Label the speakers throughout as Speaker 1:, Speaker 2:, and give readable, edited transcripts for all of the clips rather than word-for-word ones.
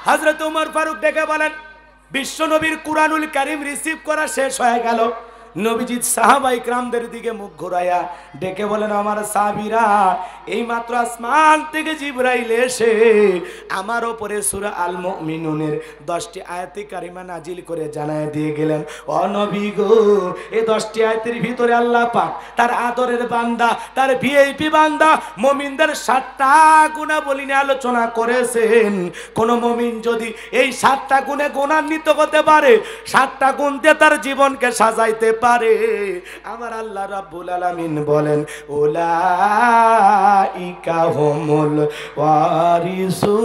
Speaker 1: হযরত ওমর ফারুক ডেকে বলেন, বিশ্ব নবীর কুরআনুল কারীম রিসিভ করা শেষ হয়ে গেল। নবীজি সাহাবায়ে কিরামদের দিকে মুখ ঘুরাইয়া ডেকে বলেন, আমার সাহাবীরা, এই মাত্র আসমান থেকে জিবরাইল এসে আমার উপরে সূরা আল মুমিনুনের 10টি আয়াতে কারিমা নাজিল করে জানায় দিয়ে গেলেন, ও নবী গো, এই 10টি আয়াতের ভিতরে আল্লাহ পাক তার আদরের বান্দা, তার ভিআইপি বান্দা মুমিনদের 7টা গুণাবলী নিয়ে আলোচনা করেছেন। কোন মুমিন যদি এই 7টা গুণে গুণান্বিত হতে পারে, 7টা গুণ দিয়ে তার জীবনকে সাজাইতে পারে, আমার আল্লাহ রাব্বুল আলামিন বলেন, উলাইকা হুমুল ওয়ারিসুন।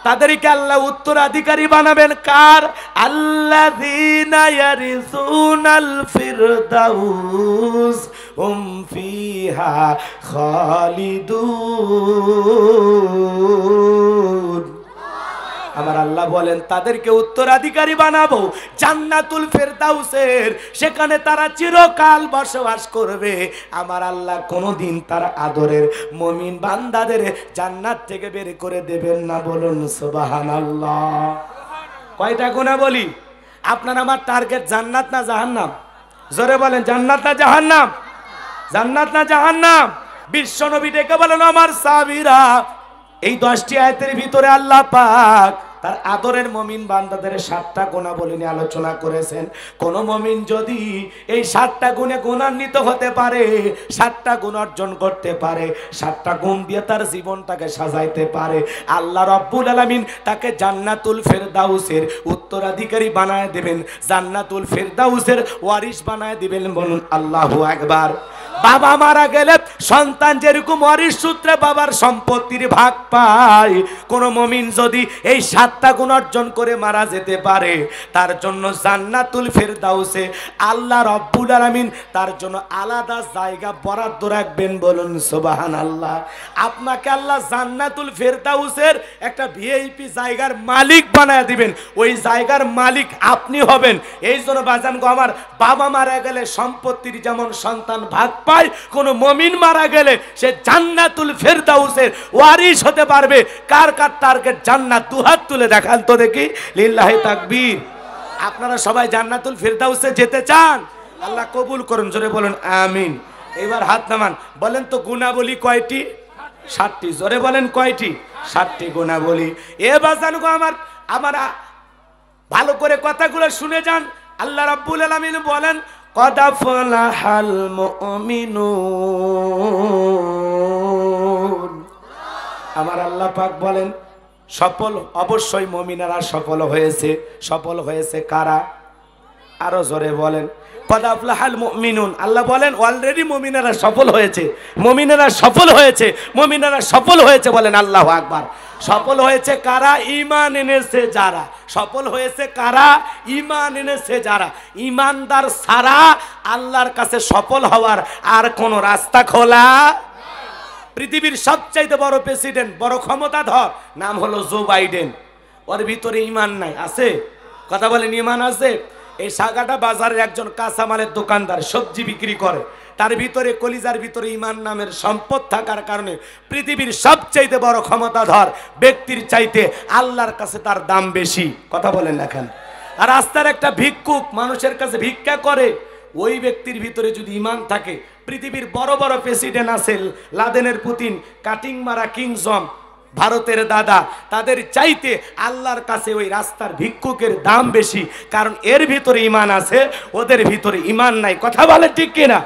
Speaker 1: তাদেরকে আল্লাহ উত্তরাধিকারী বানাবেন। কার? আল্লাযীনা ইয়ারিসুনাল ফিরদাউস হুম ফিহা খালিদুন। আমার আল্লাহ বলেন, তাদেরকে উত্তরাধিকারী বানাবো জান্নাতুল ফেরদাউসের, সেখানে তারা চিরকাল বসবাস করবে। আমার আল্লাহ কোনোদিন তার আদরের মুমিন বান্দাদের জান্নাত থেকে বের করে দেবেন না। বলুন সুবহানাল্লাহ। কয়টা গুণা বলি? আপনার আমার টার্গেট জান্নাত না জাহান্নাম? জোরে বলেন, জান্নাত না জাহান্নাম? জান্নাত না জাহান্নাম? বিশ্ব নবী ডেকে বলেন, আমার সাহাবীরা, এই 10টি আয়াতের ভিতরে আল্লাহ পাক তার আদরের মুমিন বান্দাদের 7টা গুণাবলী নিয়ে আলোচনা করেছেন। কোন মুমিন যদি এই 7টা গুণে গুণান্বিত হতে পারে, 7টা গুণ অর্জন করতে পারে, 7টা গুণ দিয়ে তার জীবনটাকে সাজাইতে পারে, আল্লাহ রাব্বুল আলামিন তাকে জান্নাতুল ফেরদাউসের উত্তরাধিকারী বানায় দিবেন, জান্নাতুল ফেরদাউসের ওয়ারিস বানায় দিবেন। বলুন আল্লাহু আকবার। বাবা মারা গেলে সন্তান যেরকম ওয়ারিস সূত্রে বাবার সম্পত্তির ভাগ পায়, কোন মুমিন যদি এই 7টা গুণ অর্জন করে মারা যেতে পারে, তার জন্য জান্নাতুল ফেরদাউসে আল্লাহ রাব্বুল আলামিন তার জন্য আলাদা জায়গা বরাদ্দ রাখবেন। বলুন সুবহানাল্লাহ। আপনাকে আল্লাহ জান্নাতুল ফেরদাউসের একটা ভিআইপি জায়গার মালিক বানায় দিবেন, ওই জায়গার মালিক আপনি হবেন। এই জন্য বাজান গো আমার, বাবা মারা গেলে সম্পত্তির যেমন সন্তান ভাগ পায়, কোন মুমিন মারা গেলে সে জান্নাতুল ফেরদাউসের ওয়ারিস হতে পারবে। কার কার টার্গেট জান্নাত? দুহাত তুলে দেখান তো দেখি। লিল্লাহি তাকবীর। আপনারা সবাই জান্নাতুল ফেরদাউসে যেতে চান? আল্লাহ কবুল করুন। জোরে বলেন আমিন। এবার হাত নামান। বলেন তো গুণাবলী কয়টি? 7টি। জোরে বলেন কয়টি? 7টি গুণাবলী। এ বাজান গো আমার, আমরা ভালো করে কথাগুলো শুনে যান। আল্লাহ রাব্বুল আলামিন বলেন, কদ আফলাহাল মুমিনুন। আমার আল্লাহ পাক বলেন, সফল অবশ্যই মুমিনেরা সফল হয়েছে। সফল হয়েছে কারা? আরো জোরে বলেন। কদ আফলাহাল মুমিনুন। আল্লাহ বলেন অলরেডি মুমিনেরা সফল হয়েছে, মুমিনেরা সফল হয়েছে, মুমিনেরা সফল হয়েছে। বলেন আল্লাহু আকবার। সফল হয়েছে কারা? ঈমান এনেছে যারা। সফল হয়েছে কারা? ঈমান এনেছে যারা। ঈমানদার ছাড়া আল্লাহর কাছে সফল হওয়ার আর কোন রাস্তা খোলা। পৃথিবীর সবচাইতে বড় প্রেসিডেন্ট, বড় ক্ষমতাধর, নাম হলো জো বাইডেন। ওর ভিতরে ঈমান নাই, আছে? কথা বলেন, ঈমান আছে? এই সাগাটা বাজারের একজন কাঁচামালের দোকানদার, সবজি বিক্রি করে, তার ভিতরে কলিজার ভিতরে ঈমান নামের সম্পদ থাকার কারণে পৃথিবীর সবচাইতে বড় ক্ষমতাধর ব্যক্তির চাইতে আল্লাহর কাছে তার দাম বেশি। কথা বলেন না কেন? আর রাস্তার একটা ভিক্ষুক মানুষের কাছে ভিক্ষা করে, ওই ব্যক্তির ভিতরে যদি ঈমান থাকে, পৃথিবীর বড় বড় প্রেসিডেন্ট আছে, লাদেনের পুতিন, কাটিং মারা কিং জং, ভারতের দাদা, তাদের চাইতে আল্লাহর কাছে ওই রাস্তার ভিক্ষুকের দাম বেশি, কারণ এর ভিতরে ঈমান আছে, ওদের ভিতরে ঈমান নাই। কথা বলে ঠিক কিনা?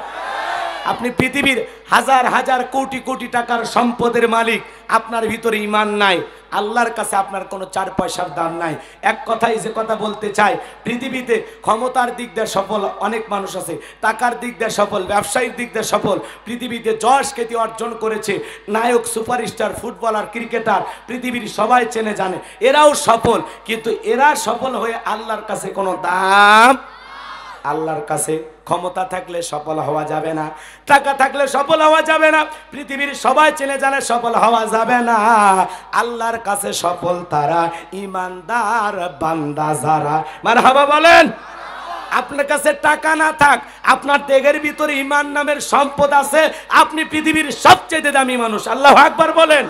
Speaker 1: আপনি পৃথিবীর হাজার হাজার কোটি কোটি টাকার সম্পদের মালিক, আপনার ভিতরে ঈমান নাই, আল্লাহর কাছে আপনার কোনো 4 পয়সার দাম নাই। এক কথাই যে কথা বলতে চাই, পৃথিবীতে ক্ষমতার দিক দিয়ে সফল অনেক মানুষ আছে, টাকার দিক দিয়ে সফল, ব্যবসায়িক দিক দিয়ে সফল, পৃথিবীতে যশ খ্যাতি অর্জন করেছে, নায়ক, সুপারস্টার, ফুটবলার, ক্রিকেটার, পৃথিবীর সবাই চেনে জানে, এরাও সফল। কিন্তু এরা সফল হয়ে আল্লাহর কাছে কোনো দাম, আল্লাহর কাছে ক্ষমতা থাকলে সফল হওয়া যাবে না, টাকা থাকলে সফল হওয়া যাবে না, পৃথিবীর সবাই চেনে জানে সফল হওয়া যাবে না। আল্লাহর কাছে সফল তারা ঈমানদার বান্দা যারা। মারহাবা বলেন। আপনার কাছে টাকা না থাক, আপনার দেহের ভিতরে ঈমান নামের সম্পদ আছে, আপনি পৃথিবীর সবচেয়ে দামি মানুষ। আল্লাহু আকবার বলেন।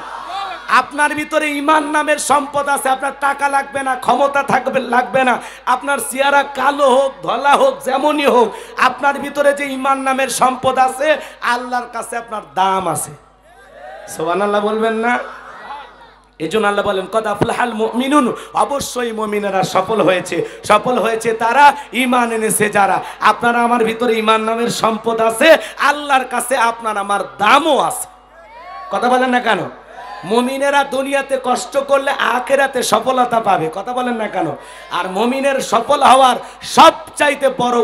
Speaker 1: আপনার ভিতরে ঈমান নামের সম্পদ আছে, আপনার টাকা লাগবে না, ক্ষমতা লাগবে না, আপনার চেহারা কালো হোক ধলা হোক যেমনই হোক, আপনার ভিতরে যে ঈমান নামের সম্পদ আছে আল্লাহর কাছে আপনার দাম আছে। সুবহানাল্লাহ বলবেন না? এজন্য আল্লাহ বলেন কদ আফলাহাল মুমিনুন, অবশ্যই মুমিনেরা সফল হয়েছে। সফল হয়েছে তারা ঈমান এনেছে যারা। আপনার আমার ভিতরে ঈমান নামের সম্পদ আছে, আল্লাহর কাছে আপনার আমার দামও আছে। কথা বলেন না কেন? মুমিনেরা দুনিয়াতে কষ্ট করলে আখিরাতে সফলতা পাবে। কথা বলেন না কেন? আর মুমিনের সফল হওয়ার সবচাইতে বড়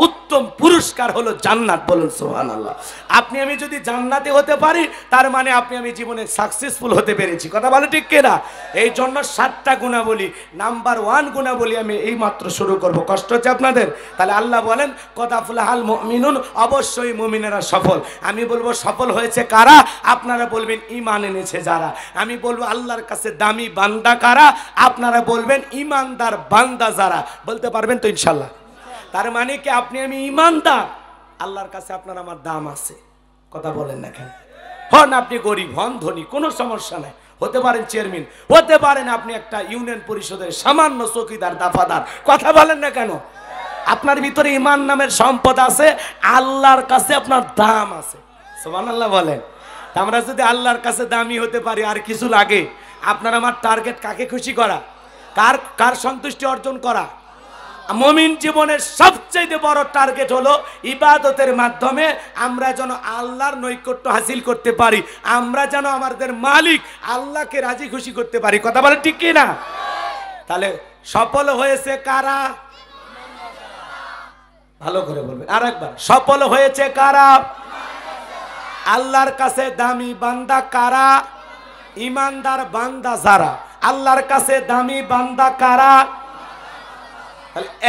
Speaker 1: উত্তম পুরস্কার হলো জান্নাত। বলুন সুবহানাল্লাহ। আপনি আমি যদি জান্নাতে হতে পারি তার মানে আপনি আমি জীবনে সাকসেসফুল হতে পেরেছি। কথা বলে ঠিক কিনা? এই জন্য 7টা গুণাবলী, নাম্বার 1 গুণাবলী আমি এই মাত্র শুরু করব। কষ্ট হচ্ছে আপনাদের? তাহলে আল্লাহ বলেন কদ আফলাহাল মুমিনুন, অবশ্যই মুমিনেরা সফল। আমি বলবো সফল হয়েছে কারা? আপনারা বলবেন ঈমান এনেছে যারা। আমি বলবো আল্লাহর কাছে দামি বান্দা কারা? আপনারা বলবেন ঈমানদার বান্দা যারা। বলতে পারবেন তো ইনশাআল্লাহ? তার মানে কি আপনি আমি ঈমানদার, আল্লাহর কাছে আপনার আমার দাম আছে। কথা বলেন না কেন? হন আপনি গরিব, হন ধনী, কোনো সমস্যা নাই, হতে পারেন চেয়ারম্যান, হতে পারেন আপনি একটা ইউনিয়ন পরিষদের সামান্য চৌকিদার দাফাদার। কথা বলেন না কেন? আপনার ভিতরে ঈমান নামের সম্পদ আছে, আল্লাহর কাছে আপনার দাম আছে। সুবহানাল্লাহ বলেন। তা আমরা যদি আল্লাহর কাছে দামি হতে পারি আর কিছু লাগে? আপনার আমার টার্গেট কাকে খুশি করা? কার সন্তুষ্টি অর্জন করা? মুমিন জীবনের সবচেয়ে বড় টার্গেট হলো ইবাদতের মাধ্যমে আমরা যেন আল্লাহর নৈকট্য হাসিল করতে পারি, আমরা যেন আমাদের মালিক আল্লাহকে রাজি খুশি করতে পারি। কথা বলে ঠিক কি না? তাহলে সফল হয়েছে কারা? ভালো করে বলবেন আরেকবার, সফল হয়েছে কারা? আল্লাহর কাছে দামি বান্দা কারা? ঈমানদার বান্দা যারা। আল্লাহর কাছে দামি বান্দা কারা?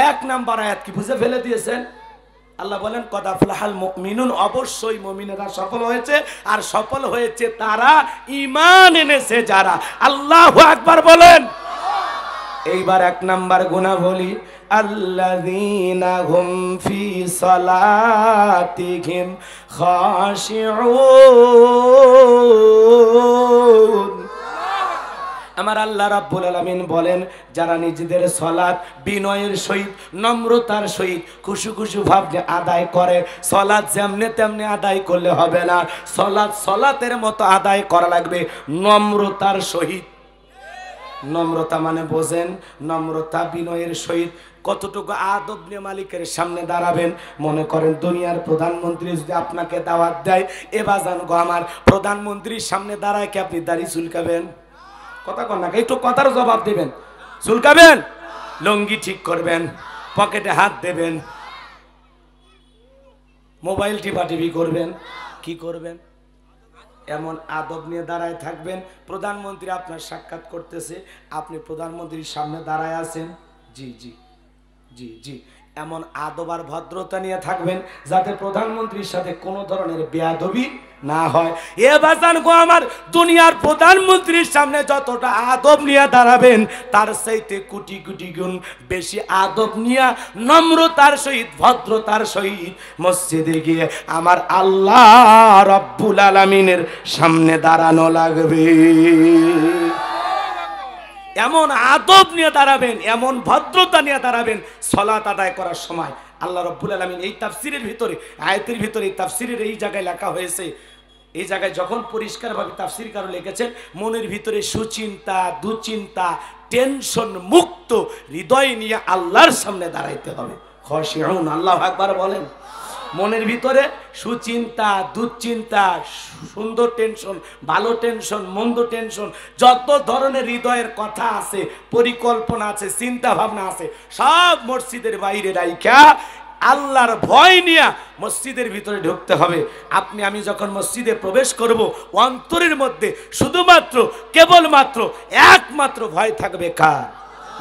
Speaker 1: 1 নাম্বার আয়াত কি বুঝে ফেলে দিয়েছেন? আল্লাহ বলেন কদ আফলাহাল মুমিনুন, অবশ্যই মুমিনেরা সফল হয়েছে। আর সফল হয়েছে তারা ঈমান এনেছে যারা। আল্লাহু আকবার বলেন। এইবার 1 নাম্বার গুণাবলী, আল্লাযীনা হুম ফি সালাতিহিম খাশিউন। আমার আল্লাহ রাব্বুল আলামিন বলেন যারা নিজেদের সালাত বিনয়ের সহিত নম্রতার সহিত খুশু খুশু ভাবে আদায় করে। সালাত যেমনে তেমনি আদায় করলে হবে না, সালাতের মতো আদায় করা লাগবে নম্রতার সহিত। নম্রতা মানে বোঝেন? নম্রতা বিনয়ের সহিত কতটুকু আদব নিয়ে মালিকের সামনে দাঁড়াবেন। মনে করেন দুনিয়ার প্রধানমন্ত্রী যদি আপনাকে দাওয়াত দেয়, এ বাজান গো আমার, প্রধানমন্ত্রীর সামনে দাঁড়ায় কি আপনি দাড়ি চুলকাবেন? কথা কন না, একটু কথার জবাব দেবেন। চুলকাবেন? লুঙ্গি ঠিক করবেন, পকেটে হাত দেবেন, মোবাইল টিপাটিপি করবেন, কি করবেন? এমন আদব নিয়ে দাঁড়ায় থাকবেন। প্রধানমন্ত্রী আপনার সাক্ষাৎ করতেছে, আপনি প্রধানমন্ত্রীর সামনে দাঁড়ায় আছেন, জি জি জি জি, এমন আদব আর ভদ্রতা নিয়ে থাকবেন যাতে প্রধানমন্ত্রীর সাথে কোনো ধরনের বেয়াদবি না হয়। এ বাজান গো আমার, দুনিয়ার প্রধানমন্ত্রীর সামনে যতটা আদব নিয়ে দাঁড়াবেন তার চাইতে কোটি কোটি গুণ বেশি আদব নিয়ে নম্রতার সহিত ভদ্রতার সহিত মসজিদে গিয়ে আমার আল্লাহ রব্বুল আলামিনের সামনে দাঁড়ানো লাগবে। এমন আদব নিয়ে দাঁড়াবেন, এমন ভদ্রতা নিয়ে দাঁড়াবেন সালাত আদায় করার সময়। আল্লাহ রাব্বুল আলামিন এই তাফসীরের ভিতরে, আয়াতের ভিতরে, এই তাফসীরের এই জায়গায় লেখা হয়েছে, এই জায়গায় যখন পরিষ্কারভাবে তাফসীরকার লিখেছেন মনের ভিতরে সুচিন্তা, দুচিন্তা, টেনশন মুক্ত হৃদয় নিয়ে আল্লাহর সামনে দাঁড়াইতে হবে। খাশিউন, আল্লাহু আকবার বলেন। মনের ভিতরে সুচিন্তা, দুশ্চিন্তা, সুন্দর টেনশন, ভালো টেনশন, মন্দ টেনশন, যত ধরনের হৃদয়ের কথা আছে, পরিকল্পনা আছে, চিন্তা ভাবনা আছে, সব মসজিদের বাইরে রাইখা আল্লাহর ভয় নিয়ে মসজিদের ভিতরে ঢুকতে হবে। আপনি আমি যখন মসজিদে প্রবেশ করব, অন্তরের মধ্যে শুধুমাত্র কেবলমাত্র একমাত্র ভয় থাকবে কার?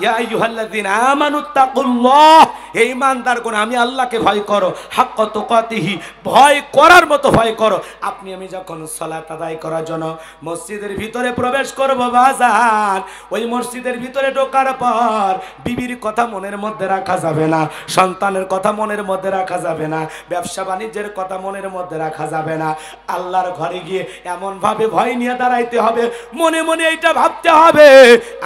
Speaker 1: ইয়া আইয়ুহাল্লাযীনা আমানুত্তাকুল্লাহ, হে ঈমানদারগণ আমি আল্লাহকে ভয় করো, হাক্কা তুকাতিহি, ভয় করার মতো ভয় করো। আপনি আমি যখন সালাত আদায় করার জন্য মসজিদের ভিতরে প্রবেশ করব বাজার, ওই মসজিদের ভিতরে ঢোকার পর বিবির কথা মনের মধ্যে রাখা যাবে না, সন্তানের কথা মনের মধ্যে রাখা যাবে না, ব্যবসা বাণিজ্যের কথা মনের মধ্যে রাখা যাবে না। আল্লাহর ঘরে গিয়ে এমন ভাবে ভয় নিয়ে দাঁড়াইতে হবে, মনে মনে এইটা ভাবতে হবে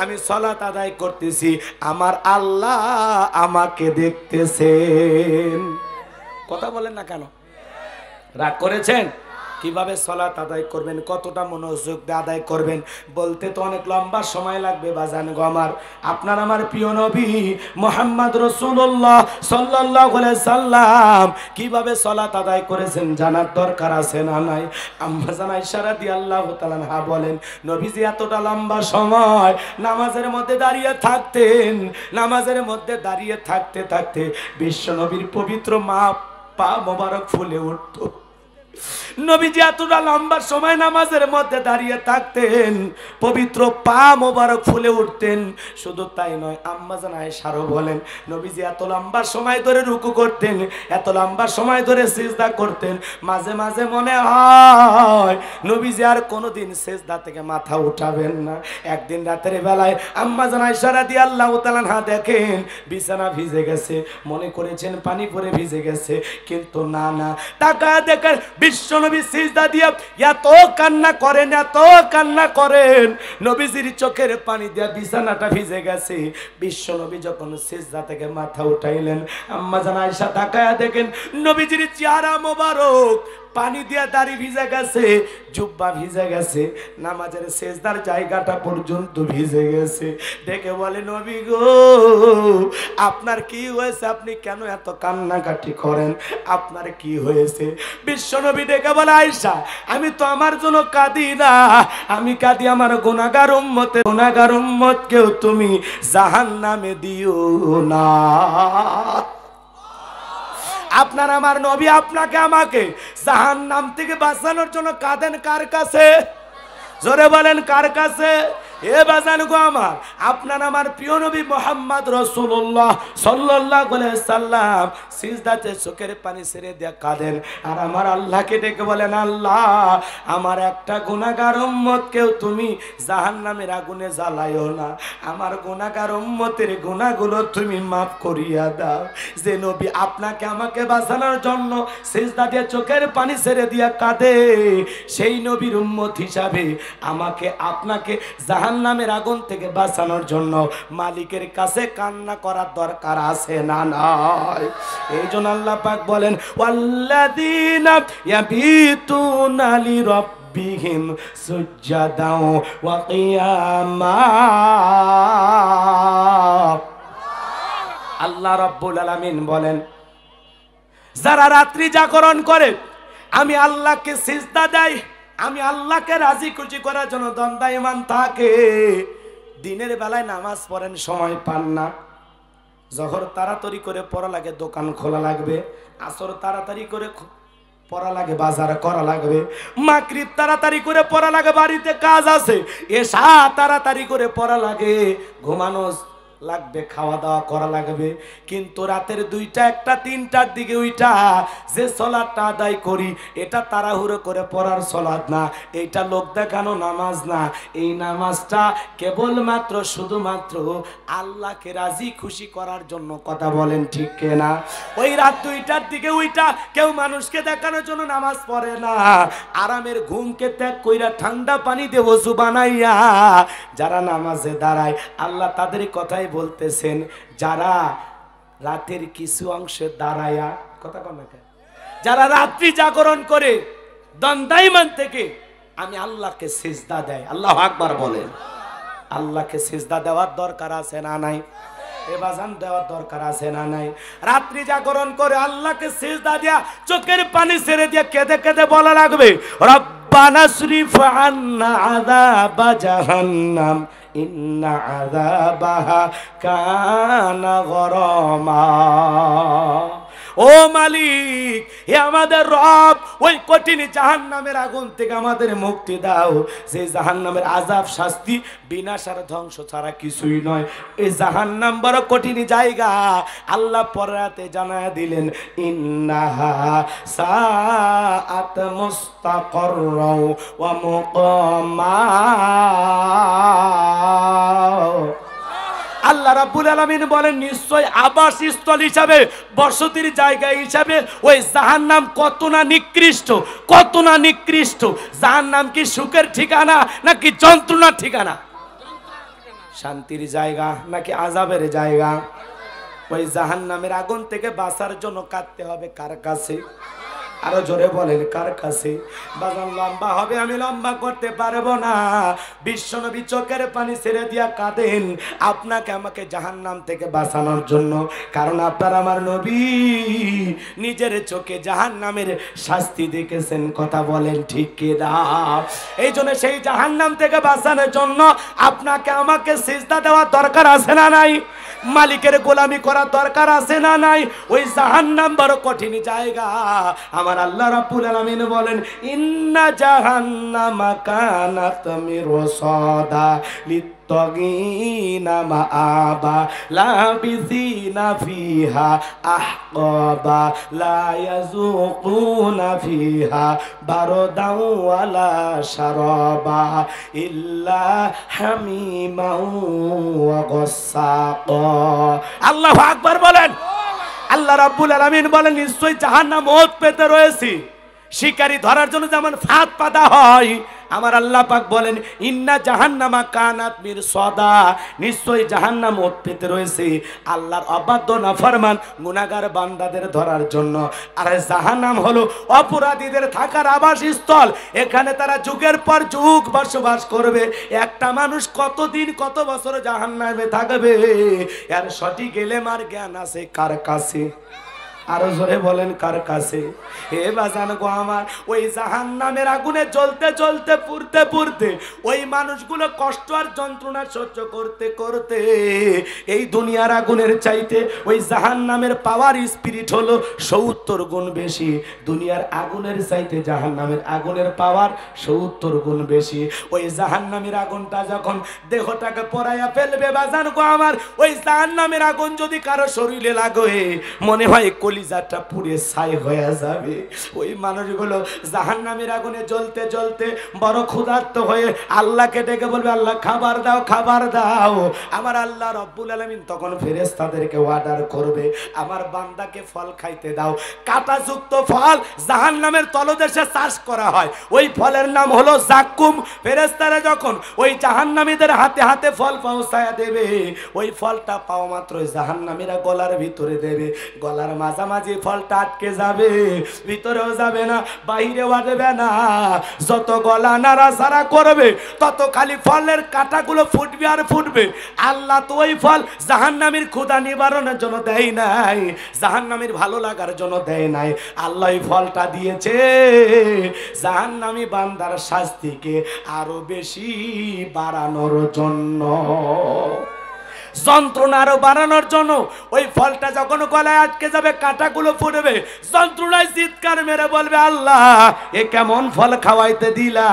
Speaker 1: আমি সালাত আদায় করতেছি, আমার আল্লাহ আমাকে দেখতেছেন। কথা বলেন না কেন? রাগ করেছেন? কিভাবে সালাত আদায় করবেন, কতটা মনোযোগ দিয়ে আদায় করবেন বলতে তো অনেক লম্বা সময় লাগবে বাজান গো আমার। আপনার আমার প্রিয় নবী মুহাম্মদ রাসূলুল্লাহ সাল্লাল্লাহু আলাইহি সাল্লাম কিভাবে সালাত আদায় করেছেন জানার দরকার আছে না নাই? আম্মা জান আয়েশা রাদিয়াল্লাহু তাআলা আনহা বলেন, নবীজি এতটা লম্বা সময় নামাজের মধ্যে দাঁড়িয়ে থাকতেন, নামাজের মধ্যে দাঁড়িয়ে থাকতে থাকতে বিশ্ব নবীর পবিত্র পা মোবারক ফুলে উঠত। নবীজি এতটা লম্বা সময় নামাজের মধ্যে দাঁড়িয়ে থাকতেন, পবিত্র পা মোবারক ফুলে উঠতেন। শুধু তাই নয়, আম্মা জান আয়েশাও বলেন নবীজি এত লম্বা সময় ধরে রুকু করতেন, এত লম্বা সময় ধরে সিজদা করতেন, মাঝে মাঝে মনে হয় নবীজি আর কোনোদিন সিজদা থেকে মাথা উঠাবেন না। একদিন রাতের বেলায় আম্মা জান আয়েশা রাদিয়াল্লাহু তাআলা আনহা দেখেন বিছানা ভিজে গেছে, মনে করেছেন পানি পড়ে ভিজে গেছে, কিন্তু না না, তাকায় দেখেন বিশ্বনবী সিজদা দিয়ে এত কান্না করেন, এত কান্না করেন, নবীজির চোখের পানি দিয়ে বিছানাটা ভিজে গেছে। বিশ্বনবী যখন সিজদা থেকে মাথা উঠাইলেন, আম্মা জান আয়েশা তাকায়া দেখেন নবীজির চেহারা মোবারক পানি দিয়ে দাড়ি ভিজে গেছে, জুব্বা ভিজে গেছে, নামাজের সেজদার জায়গাটা পর্যন্ত ভিজে গেছে। দেখে বলে নবী গো আপনার কি হয়েছে, আপনি কেন এত কান্নাকাটি করেন, আপনার কি হয়েছে? বিশ্ব নবী ডেকে বলে আয়েশা আমি তো আমার জন্য কাঁদি না, আমি কাঁদি আমার গুনাহগার উম্মতের, গুনাহগার উম্মতকেও তুমি জাহান্নামে দিও না। আপনার আমার নবী আপনাকে আমাকে জাহান্নাম থেকে বাঁচানোর জন্য কাঁদেন কার কাছে? জোরে বলেন কার কাছে? এ বাজান গো আমার, আপনার আমার প্রিয় নবী মুহাম্মদ রাসূলুল্লাহ সাল্লাল্লাহু আলাইহি সাল্লাম সিজদাতে চোখের পানি ছেড়ে দিয়ে কাঁদেন আর আমার আল্লাহকে ডেকে বলেন আল্লাহ আমার একটা গুনাহগার উম্মতকেও তুমি জাহান্নামের আগুনে জ্বালাইও না, আমার গুনাহগার উম্মতের গুনাহগুলো তুমি মাফ করিয়া দাও। যে নবী আপনাকে আমাকে বাঁচানোর জন্য সিজদা দিয়ে চোখের পানি ছেড়ে দিয়া কাঁদে, সেই নবীর উম্মত হিসাবে আমাকে আপনাকে জাহান্নামের আগুন থেকে বাঁচানোর জন্য মালিকের কাছে কান্না করার দরকার আছে না নাই? এই জন্য আল্লাহ পাক বলেন ওয়াল্লাযীনা ইয়াবিতুনা লিরাব্বিহিম সুজদাও ওয়া কিয়ামা। আল্লাহ রাব্বুল আলামিন বলেন যারা রাত্রি জাগরণ করে আমি আল্লাহকে সিজদা দেয়, আমি আল্লাহকে রাজি খুশি করার জন্য দণ্ডায়মান থাকে, দিনের বেলায় নামাজ পড়েন সময় পান না, জোহর তাড়াতাড়ি করে পড়া লাগে, দোকান খোলা লাগবে, আসর তাড়াতাড়ি করে পড়া লাগে, বাজার করা লাগবে, মাগরিব তাড়াতাড়ি করে পড়া লাগে, বাড়িতে কাজ আছে, এশা তাড়াতাড়ি করে পড়া লাগে, ঘুমানো লাগবে, খাওয়া দাওয়া করা লাগবে, কিন্তু রাতের 2টা 1টা 3টার দিকে ওইটা যে সালাতটা আদায় করি এটা তাড়াহুড়ো করে পড়ার সালাত না, এইটা লোক দেখানো নামাজ না, এই নামাজটা কেবলমাত্র শুধুমাত্র আল্লাহকে রাজি খুশি করার জন্য। কথা বলেন ঠিক কিনা? ওই রাত 2টার দিকে ওইটা কেউ মানুষকে দেখানোর জন্য নামাজ পড়ে না, আরামের ঘুমকে ত্যাগ কইরা ঠান্ডা পানি দিয়ে ওযু বানাইয়া যারা নামাজে দাঁড়ায় আল্লাহ তাদের কথাই বলতেছেন যারা রাতের কিছু অংশে দাঁড়ায়া, কথা কম না, যারা রাত্রি জাগরণ করে দণ্ডায়মান থেকে আমি আল্লাহকে সিজদা দেয়। আল্লাহু আকবার বলেন। আল্লাহকে সিজদা দেওয়ার দরকার আছে না নাই? এবাজান দেওয়ার দরকার আছে না নাই? রাত্রি জাগরণ করে আল্লাহকে সিজদা দিয়া চোখের পানি ছেড়ে দিয়ে কেঁদে কেঁদে বলা লাগবে রব্বানা সরিফ আন্না আযাবা জাহান্নাম ইন্না আযাবাহা কানা গরামা। ও মালিক, হে আমাদের রব, ওই কঠিন জাহান্নামের আগুন থেকে আমাদের মুক্তি দাও। যে জাহান্নামের আযাব শাস্তি বিনাশ আর ধ্বংস ছাড়া কিছুই নয়। এই জাহান্নাম বড় কঠিন জায়গা। আল্লাহ পরাতে জানায় দিলেন, ইন্নাহা সাআত মুস্তাকাররা ওয়া মুকামা। আল্লাহ রাব্বুল আলামিন বলেন, নিশ্চয় আবাসস্থল হিসাবে, বসতির জায়গা হিসাবে ওই জাহান্নাম কত না নিকৃষ্ট, কত না নিকৃষ্ট। জাহান্নাম কি সুখের ঠিকানা নাকি যন্ত্রণার ঠিকানা? শান্তির জায়গা নাকি আযাবের জায়গা? ওই জাহান্নামের আগুন থেকে বাঁচার জন্য কাঁদতে হবে কার কাছে? আরো জোরে বলেন, কার কাছে? বাজান লম্বা হবে, আমি লম্বা করতে পারবো না। বিশ্বনবী চোখের পানি ছেড়ে দিয়া কাঁদেন আপনাকে আমাকে জাহান্নাম থেকে বাঁচানোর জন্য। কারণ আপনার আমার নবী নিজের চোখে জাহান্নামের শাস্তি দেখেছেন। কথা বলেন ঠিক কি না? এই জন্য সেই জাহান্নাম থেকে বাঁচানোর জন্য আপনাকে আমাকে সিজদা দেওয়ার দরকার আছে না নাই? মালিকের গোলামি করার দরকার আছে না নাই? ওই জাহান্নাম বড় কঠিন জায়গা। আমার আল্লাহ রাব্বুল আলামিন বলেন, ইন্না জাহান্নামা কানাত মিরসাদা লিত্তাগিনা মাআবা লাবিসিনা ফিহা আহকাবা লা ইয়াযুকুনা ফিহা বারদাও ওয়ালা শারাবা ইল্লা হামিমাও ওয়া গাসসাকা। আল্লাহু আকবার বলেন। আল্লাহ রাব্বুল আলামিন বলেন, নিশ্চয়ই জাহান্নাম ওত পেতে রয়েছে। শিকারী ধরার জন্য যেমন ফাঁদ পাতা হয়, আমার আল্লাহ পাক বলেন, ইন্না জাহান্নামা কানাত মিরসাদা, নিশ্চয়ই জাহান্নাম ওত পেতে রয়েছে আল্লাহর অবাধ্য নাফরমান গুনাহগার বান্দাদের ধরার জন্য। আর জাহান্নাম হলো অপরাধীদের থাকার আবাসস্থল। এখানে তারা যুগের পর যুগ বসবাস করবে। একটা মানুষ কতদিন কত বছর জাহান্নামে থাকবে, এর সঠিক এলেম আর জ্ঞান আছে কার কাছে? আরো জোরে বলেন, কার কাছে? হে বাজান গো আমার, ওই জাহান্নামের আগুনে জ্বলতে জ্বলতে পুড়তে পুড়তে ওই মানুষগুলো কষ্ট আর যন্ত্রণা সহ্য করতে করতে এই দুনিয়ার আগুনের চাইতে ওই জাহান্নামের পাওয়ার স্পিরিট হলো 70 গুণ বেশি। দুনিয়ার আগুনের চাইতে জাহান্নামের আগুনের পাওয়ার 70 গুণ বেশি। ওই জাহান্নামের আগুনটা যখন দেহটাকে পোড়াইয়া ফেলবে বাজান গো আমার, ওই জাহান্নামের আগুন যদি কারো শরীরে লাগে, মনে হয় কলিজাটা পুড়ে ছাই হয়ে যাবে। ওই মানুষগুলো জাহান্নামের আগুনে জ্বলতে জ্বলতে বড় ক্ষুধার্ত হয়ে আল্লাহকে ডেকে বলবে, আল্লাহ খাবার দাও, খাবার দাও। আমার আল্লাহ রব্বুল আলামিন তখন ফেরেশতাদেরকে অর্ডার করবে, আমার বান্দাকে ফল খাইতে দাও। কাঁটাযুক্ত ফল জাহান্নামের তলদেশে চাষ করা হয়, ওই ফলের নাম হলো জাক্কুম। ফেরেশতারা যখন ওই জাহান্নামীদের হাতে হাতে ফল পৌঁছায়া দেবে, ওই ফলটা পাওয়া মাত্র জাহান্নামীরা গলার ভিতরে দেবে। গলার মাঝামাঝি ফলটা আটকে যাবে, ভিতরেও যাবে না, বাইরেও আসবে না। যত গলা নাড়াচাড়া করবে তত খালি ফলের কাঁটাগুলো ফুটবে আর ফুটবে। আল্লাহ তো ওই ফল জাহান্নামীর ক্ষুধা নিবারণের জন্য দেয় নাই, জাহান্নামীর ভালো লাগার জন্য দেয় নাই। আল্লাহ এই ফলটা দিয়েছে জাহান্নামী বান্দার শাস্তিকে আরো বেশি বাড়ানোর জন্য, যন্ত্রণা আরো বাড়ানোর জন্য। ওই ফলটা যখন গলায় আটকে যাবে, কাঁটাগুলো ফুটবে, যন্ত্রণায় চিৎকার মেরে বলবে, আল্লাহ এ কেমন ফল খাওয়াইতে দিলা?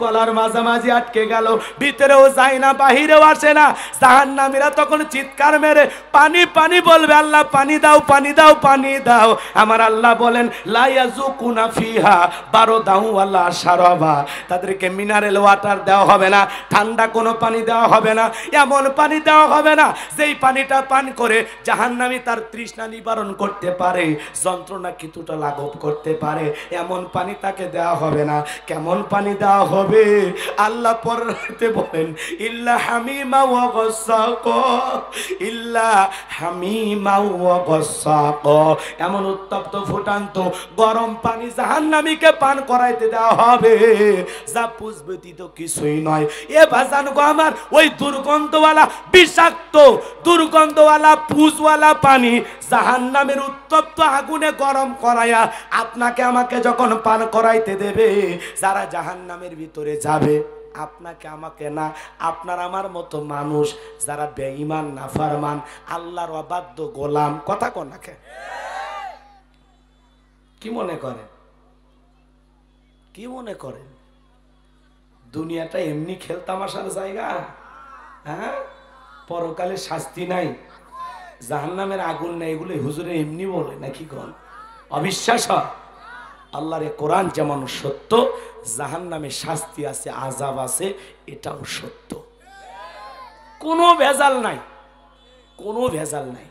Speaker 1: গলার মাঝামাঝি আটকে গেল, ভিতরেও যায় না, বাহিরেও আসে না। জাহান্নামীরা তখন চিৎকার মেরে পানি পানি বলবে, আল্লাহ পানি দাও, পানি দাও, পানি দাও। আমার আল্লাহ বলেন, লা ইয়াযুকুনা ফিহা বারদাও ওয়ালা শারাবা, তাদেরকে মিনারেল ওয়াটার দেওয়া হবে না, ঠান্ডা কোনো পানি দেওয়া হবে না, এমন পানি দেওয়া হবে না যেই পানিটা পান করে জাহান্নামী তার তৃষ্ণা নিবারণ করতে পারে, যন্ত্রণা কিছুটা লাঘব করতে পারে, এমন পানি তাকে দেওয়া হবে না। কেমন পানি দেওয়া হবে? আল্লাহ পরতে বলেন, ইল্লা হামিমা ওয়া গাসসাকা, ইল্লা হামিমা ওয়া গাসসাকা, এমন উত্তপ্ত ফুটান্ত গরম পানি জাহান্নামীকে পান করাইতে দেওয়া হবে যা পুষ্পতীত কিছুই নয়। এ বাজান গো আমার, ওই দুর্গন্ধওয়ালা বিষাক্ত দুর্গন্ধওয়ালা পুজওয়ালা পানি জাহান্নামের উত্তপ্ত আগুনে গরম করায়া আপনাকে আমাকে যখন পান করাইতে দেবে, যারা জাহান্নামের ভিতরে যাবে, আপনাকে আমাকে না, আপনার আমার মতো মানুষ যারা বেঈমান নাফরমান আল্লাহর অবাধ্য গোলাম, কথা কোন নাকে, কি মনে করেন? কি মনে করেন দুনিয়াটা এমনি খেলতামাশার জায়গা? হ্যাঁ, পরকালে শাস্তি নাই, জাহান্নামের আগুন নাই, এগুলো হুজুরে এমনি বলে নাকি? কোন অবিশ্বাস হয়? আল্লাহর কোরআন যেমন সত্য, জাহান্নামে শাস্তি আছে, আযাব আছে, এটাও সত্য। কোনো ভেজাল নাই, কোনো ভেজাল নাই।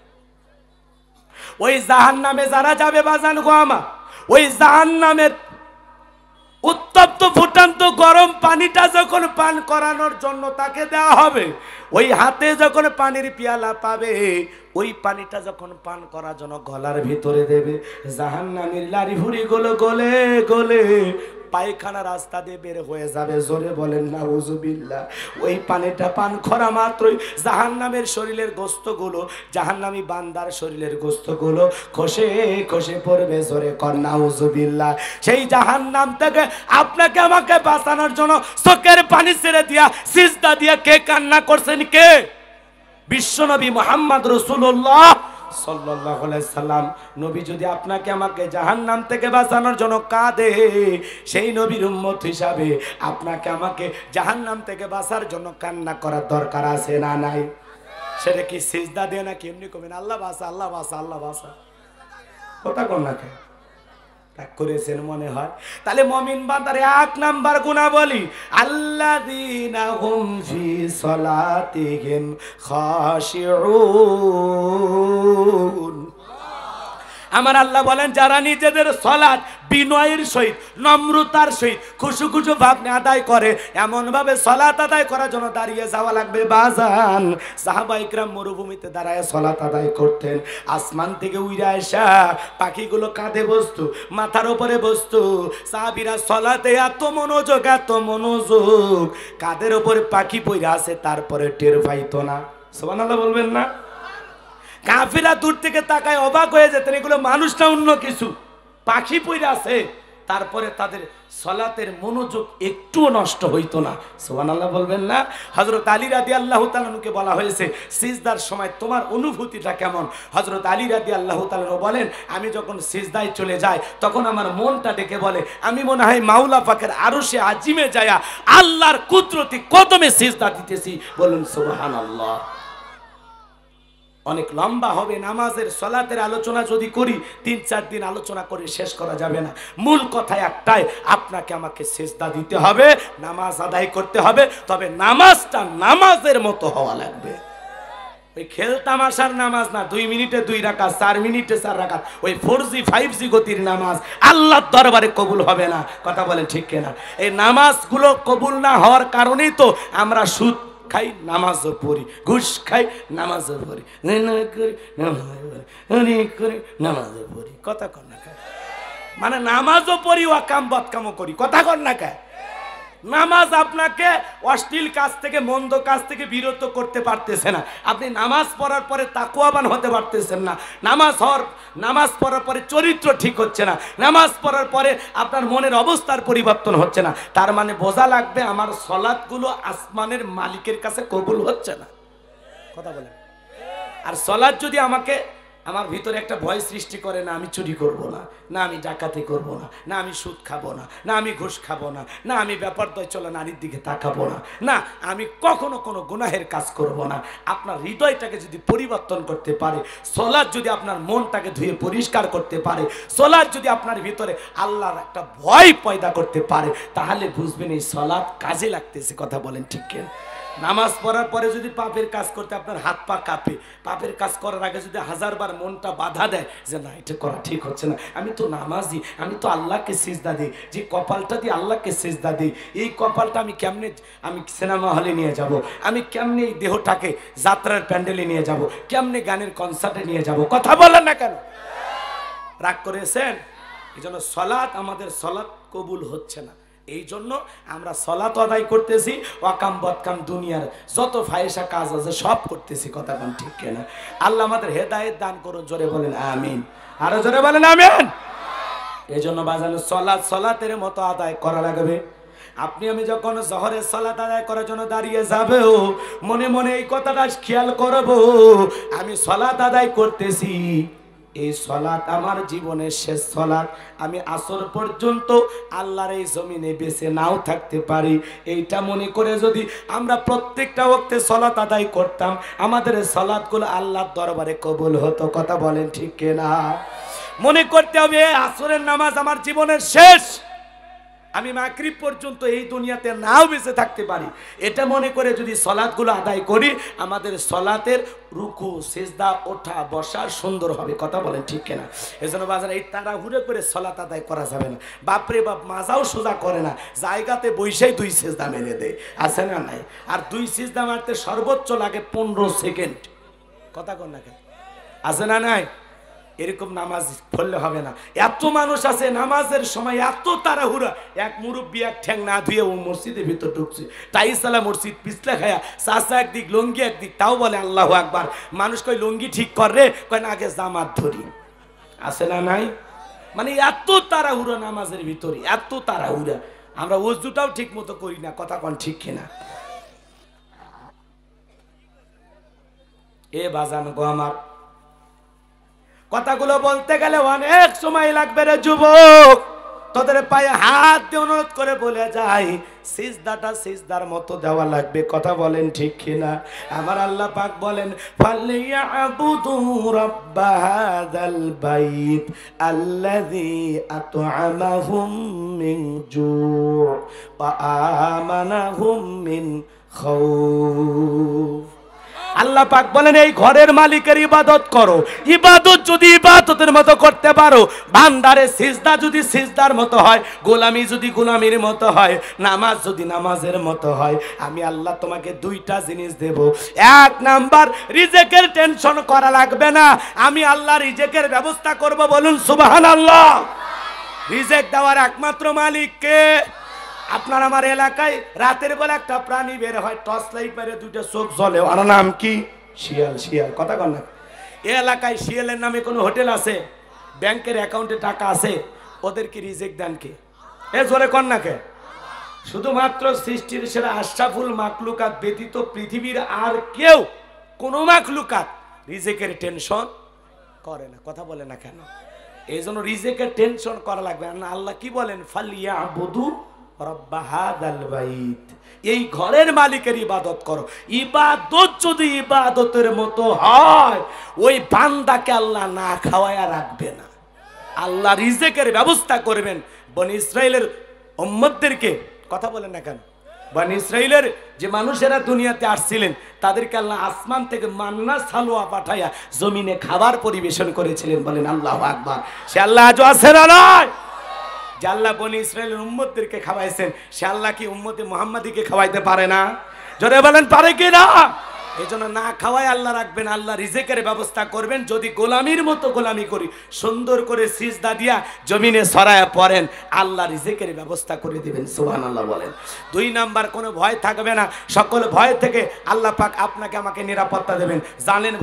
Speaker 1: ওই জাহান্নামে যারা যাবে বাজান গো আমার, ওই জাহান্নামের উত্তপ্ত ফুটান্ত গরম পানিটা যখন পান করানোর জন্য তাকে দেওয়া হবে, ওই হাতে যখন পানির পিয়ালা পাবে, ওই পানিটা যখন পান করার জন্য গলার ভিতরে দেবে, জাহান্নামীর লারি ভুড়ি গুলো গলে গলে পায়খানা রাস্তা দিয়ে বের হয়ে যাবে। জোরে বলেন নাউজুবিল্লাহ। ওই পানিটা পান করা মাত্রই জাহান্নামের শরীরের গোশতগুলো, জাহান্নামী বান্দার শরীরের গোশতগুলো খসে খসে পড়বে। জোরে কর নাউজুবিল্লাহ। সেই জাহান্নাম থেকে আপনাকে আমাকে বাঁচানোর জন্য চোখের পানি ছেড়ে দিয়া সিজদা দিয়া কে কান্না করছেন? কে? বিশ্বনবী মুহাম্মদ রাসূলুল্লাহ সাল্লাল্লাহু আলাইহি সাল্লাম। নবী যদি আপনাকে আমাকে জাহান্নাম থেকে বাঁচানোর জন্য কাঁদে, সেই নবীর উম্মত হিসাবে আপনাকে আমাকে জাহান্নাম থেকে বাঁচার জন্য কান্না করার দরকার আছে না নাই? সেটা কি সিজদা দিয়ে নাকি এমনি কমেন আল্লাহ বাঁচা, আল্লাহ বাঁচা, আল্লাহ বাঁচা? কথা কোন না কে রাগ করেছেন মনে হয়? তাহলে মুমিন বান্দার এক নাম্বার গুণাবলী, আল্লাযীনা হুম ফি সালাতিহিম খাশিউন। আমার আল্লাহ বলেন, যারা নিজেদের সালাত বিনয়ের সহিত, নম্রতার সহিত, খুশু খুশু ভাবনে আদায় করে, এমন ভাবে সালাত আদায় করার জন্য দাঁড়িয়ে যাওয়া লাগবে বাজান। সাহাবা ইকরাম মরুভূমিতে দাঁড়ায় সালাত আদায় করতেন। আসমান থেকে উইরা আসা পাখিগুলো কাঁধে বসতো, মাথার উপরে বসতো। সাহাবীরা সালাতে এত মনোযোগ, এত মনোযোগ, কাঁধের উপরে পাখি পইরা আছে, তারপরে টের পাইতো না। সুবহানাল্লাহ বলবেন না? কাফিরা দূর থেকে তাকায় অবাক হয়ে যেতেন, এগুলো মানুষ না অন্য কিছু, পাখি পইরা আছে, তারপরে তাদের সালাতের মনোযোগ একটুও নষ্ট হইতো না। সুবহানাল্লাহ বলবেন না? হযরত আলী রাদিয়াল্লাহু তাআলা আনহুকে বলা হয়েছে, সিজদার সময় তোমার অনুভূতিটা কেমন? হযরত আলী রাদিয়াল্লাহু তাআলা বলেন, আমি যখন সিজদায় চলে যাই, তখন আমার মনটা ডেকে বলে, আমি মনে হয় মাওলা পাকের আরশে আজিমে যায়া আল্লাহর কুদরতি কদমে সিজদা দিতেছি। বলুন সুবহানাল্লাহ। অনেক লম্বা হবে নামাজের সালাতের আলোচনা যদি করি, 3-4 দিন আলোচনা করে শেষ করা যাবে না। মূল কথা একটাই, আপনাকে আমাকে সিজদা দিতে হবে, নামাজ আদায় করতে হবে, তবে নামাজটা নামাজের মতো হওয়া লাগবে। ওই খেলতামাশার নামাজ না, 2 মিনিটে 2 রাকাত, 4 মিনিটে 4 রাকাত, ওই 4G 5G গতির নামাজ আল্লাহর দরবারে কবুল হবে না। কথা বলেন ঠিক কিনা? এই নামাজগুলো কবুল না হওয়ার কারণেই তো আমরা সুদ খাই, নামাজও পড়ি, ঘুষ খাই, নামাজও পড়ি, নামাজও পড়ি। কথা কর না খায়, মানে নামাজও পড়ি, ওয়াকাম বদকামও করি। কথা কর না খায়। নামাজ আপনাকে অশ্লীল কাজ থেকে, মন্দ কাজ থেকে বিরত করতে পারতেছে না। আপনি নামাজ পড়ার পরে তাকওয়াবান হতে পারতেছেন না। নামাজ পড়ার পরে চরিত্র ঠিক হচ্ছে না। নামাজ পড়ার পরে আপনার মনের অবস্থার পরিবর্তন হচ্ছে না। তার মানে বোঝা লাগবে আমার সালাতগুলো আসমানের মালিকের কাছে কবুল হচ্ছে না। কথা বলেন। আর সালাত যদি আমাকে, আমার ভিতরে একটা ভয় সৃষ্টি করে, না আমি চুরি করব না, না আমি ডাকাতি করব না, না আমি সুদ খাবো না, না আমি ঘুষ খাবো না, না আমি ব্যাপারদয় চলে নারীর দিকে তাকাবো না, না আমি কখনো কোনো গুনাহের কাজ করব না। আপনার হৃদয়টাকে যদি পরিবর্তন করতে পারে, সালাত যদি আপনার মনটাকে ধুয়ে পরিষ্কার করতে পারে, সালাত যদি আপনার ভিতরে আল্লাহর একটা ভয় পয়দা করতে পারে, তাহলে বুঝবেন এই সালাত কাজে লাগতেছে। কথা বলেন ঠিক কিনা? নামাজ পড়ার পরে যদি পাপের কাজ করতে আপনার হাত পা কাঁপে, পাপের কাজ করার আগে যদি 1000 বার মনটা বাধা দেয় যে না এটা করা ঠিক হচ্ছে না, আমি তো নামাজি, আমি তো আল্লাহকে সিজদা দিই, যে কপালটা দিয়ে আল্লাহকে সিজদা দিই, এই কপালটা আমি কেমনে, আমি সিনেমা হলে নিয়ে যাব, আমি কেমনে এই দেহটাকে যাত্রার প্যান্ডেলে নিয়ে যাব, কেমনে গানের কনসার্টে নিয়ে যাব? কথা বলেন না কেন? রাগ করেছেন? এই জন্য সালাত, আমাদের সালাত কবুল হচ্ছে না। এই জন্য আমরা সালাত আদায় করতেছি, ওয়াকাম বদকাম দুনিয়ার যত ফায়সা কাজ আছে সব করতেছি। কথা কোন ঠিক কিনা? আল্লাহ আমাদের হেদায়েত দান করুন। জোরে বলেন আমিন। আরো জোরে বলেন আমিন। এই জন্য বাজানো সালাতের মতো আদায় করা লাগবে। আপনি আমি যখন জোহরের সালাত আদায় করার জন্য দাঁড়িয়ে যাবে, মনে মনে এই কথাটা খেয়াল করব, আমি সালাত আদায় করতেছি, এই সালাত আমার জীবনের শেষ সালাত, আমি আসর পর্যন্ত আল্লাহর এই জমিনে বেঁচে নাও থাকতে পারি। এইটা মনে করে যদি আমরা প্রত্যেকটা ওয়াক্তে সালাত আদায় করতাম, আমাদের সালাতগুলো আল্লাহর দরবারে কবুল হতো। কথা বলেন ঠিক কিনা? মনে করতে হবে আসরের নামাজ আমার জীবনের শেষ, আমি মাগরিব পর্যন্ত এই দুনিয়াতে নাও বেঁচে থাকতে পারি। এটা মনে করে যদি সালাতগুলো আদায় করি, আমাদের সালাতের রুকু সিজদা ওঠা বসা সুন্দর হবে। কথা বলেন ঠিক কিনা? এজন্য বাজার এই তাড়াহুড়ো করে সালাত আদায় করা যাবে না। বাপরে বাপ, মাজাও সোজা করে না, জায়গাতে বৈশাই 2 সিজদা মেরে দেয়, আছে না নাই? আর 2 সিজদা মারতে সর্বোচ্চ লাগে 15 সেকেন্ড। কথা কন না কেন? আছে না নাই? এরকম নামাজ পড়লে হবে না। এত মানুষ আছে নামাজের সময় এত তাড়াহুড়া, এক মুরব্বী এক ঠ্যাং না ধুয়ে ও মসজিদের ভিতর ঢুকছে, তাই সালা মসজিদ পিছলে খায়া, চাষা একদিক লঙ্গি একদিক, তাও বলে আল্লাহু আকবার। মানুষ কয় লঙ্গি ঠিক করে, কয় না আগে জামাত ধরি। আছে না নাই? মানে এত তাড়াহুড়া নামাজের ভিতরে, এত তাড়াহুড়া। আমরা ওযুটাও ঠিক মতো করি না। কথা কন ঠিক কিনা? এ বাজান গো আমার, কথাগুলো বলতে গেলে অনেক সময় লাগবে রে যুবক। তোদের পায়ে হাত দিয়ে অনুরোধ করে বলে যাই, সিজদাটা সিজদার মতো দেওয়া লাগবে। কথা বলেন ঠিক কিনা? আমার আল্লাহ পাক বলেন, ফালিয়াবুদু রাব্বা হাযাল বাইত আল্লাযী আত'আমাহুম মিন জু' ওয়া আমানাহুম মিন খাউফ। আল্লাহ পাক বলেন, এই ঘরের মালিকের ইবাদত করো। ইবাদত যদি ইবাদতের মতো করতে পারো, বান্দারে সিজদা যদি সিজদার মতো হয়, গোলামি যদি গোলামির মতো হয়, নামাজ যদি নামাজের মতো হয়, আমি আল্লাহ তোমাকে 2টা জিনিস দেব। 1 নাম্বার, রিজেকের টেনশন করা লাগবে না, আমি আল্লাহ রিজেকের ব্যবস্থা করব। বলুন সুবহানাল্লাহ। রিজেক দেওয়ার একমাত্র মালিক কে? আপনার আমার এলাকায় রাতের বেলা একটা প্রাণী বের হয়, টর্চ লাইট মেরে 2টা চোখ জ্বলে, ওর নাম কি? শিয়াল। শিয়াল। কথা কন না? এই এলাকায় শিয়ালের নামে কোনো হোটেল আছে? ব্যাংকের অ্যাকাউন্টে টাকা আছে? ওদের কি রিজেক দেন কে? এ জোরে কন না কে? শুধুমাত্র সৃষ্টির সেরা আশরাফুল মাখলুকাত ব্যতীত পৃথিবীর আর কেউ কোনো মাখলুকাত রিজেকের টেনশন করে না। কথা বলে না কেন? এই জন্য রিজেকের টেনশন করা লাগবে না। আল্লাহ কি বলেন? ফালিয়াবুদু রাব্বা হাযাল বাইত, এই ঘরের মালিকের ইবাদত করো। ইবাদত যদি ইবাদতের মতো হয়, ওই বান্দাকে আল্লাহ না খাওয়ায়া রাখবে না। আল্লাহ রিজেকের ব্যবস্থা করবেন। বনি ইসরাইলের উম্মতদেরকে, কথা বলেন না কেন, বনি ইসরাইলের যে মানুষেরা দুনিয়াতে আসছিলেন, তাদেরকে আল্লাহ আসমান থেকে মান্না সালোয়া পাঠাইয়া জমিনে খাবার পরিবেশন করেছিলেন। বলেন আল্লাহু আকবার। সে আল্লাহ আজও আছে না নয়? যে আল্লাহ বনি ইসরাইলের উম্মতদেরকে খাওয়াইছেন, সে আল্লাহ কি উম্মতে মুহাম্মাদিকে খাওয়াইতে পারে না? জোরে বলেন পারে কি না? এই জন্য না খাওয়াই আল্লাহ রাখবেন, আল্লাহ রিজেকের ব্যবস্থা করবেন। যদি গোলামির মতো গোলামি করি, সুন্দর করে সিজদা দিয়া জমিনে ছড়ায়া পড়েন, আল্লাহ রিজেকের ব্যবস্থা করে দিবেন। সুবহানাল্লাহ বলেন। 2 নাম্বার, কোনো ভয় থাকবে না। সকল ভয় থেকে আল্লাহ পাক আপনাকে আমাকে নিরাপত্তা দেবেন। জানেন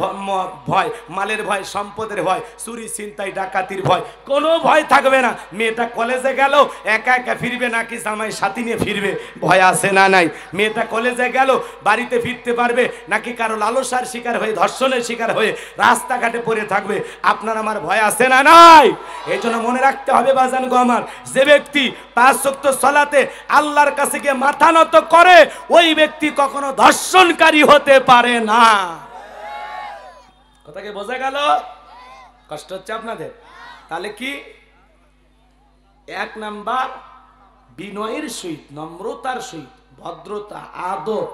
Speaker 1: ভয়, মালের ভয়, সম্পদের ভয়, চুরি ছিনতাই ডাকাতির ভয়, কোনো ভয় থাকবে না। মেয়েটা কলেজে গেল, একা একা ফিরবে নাকি জামাই সাথী নিয়ে ফিরবে? ভয় আছে না নাই? মেয়েটা কলেজে গেল, বাড়িতে ফিরতে পারবে নাকি কারো লালসার শিকার হয়ে, ধর্ষণের শিকার হয়ে রাস্তাঘাটে পড়ে থাকবে? আপনার আমার ভয় আছে না নাই? এই জন্য মনে রাখতে হবে বাজান গো আমার, যে ব্যক্তি 5 ওয়াক্ত সালাতে আল্লাহর কাছে গিয়ে মাথা নত করে, ওই ব্যক্তি কখনো ধর্ষণকারী হতে পারে না। কথা কি বোঝা গেল? কষ্ট হচ্ছে আপনাদের? তাহলে কি? 1 নাম্বার, বিনয়ের সহিত, নম্রতার সহিত, ভদ্রতা, আদব,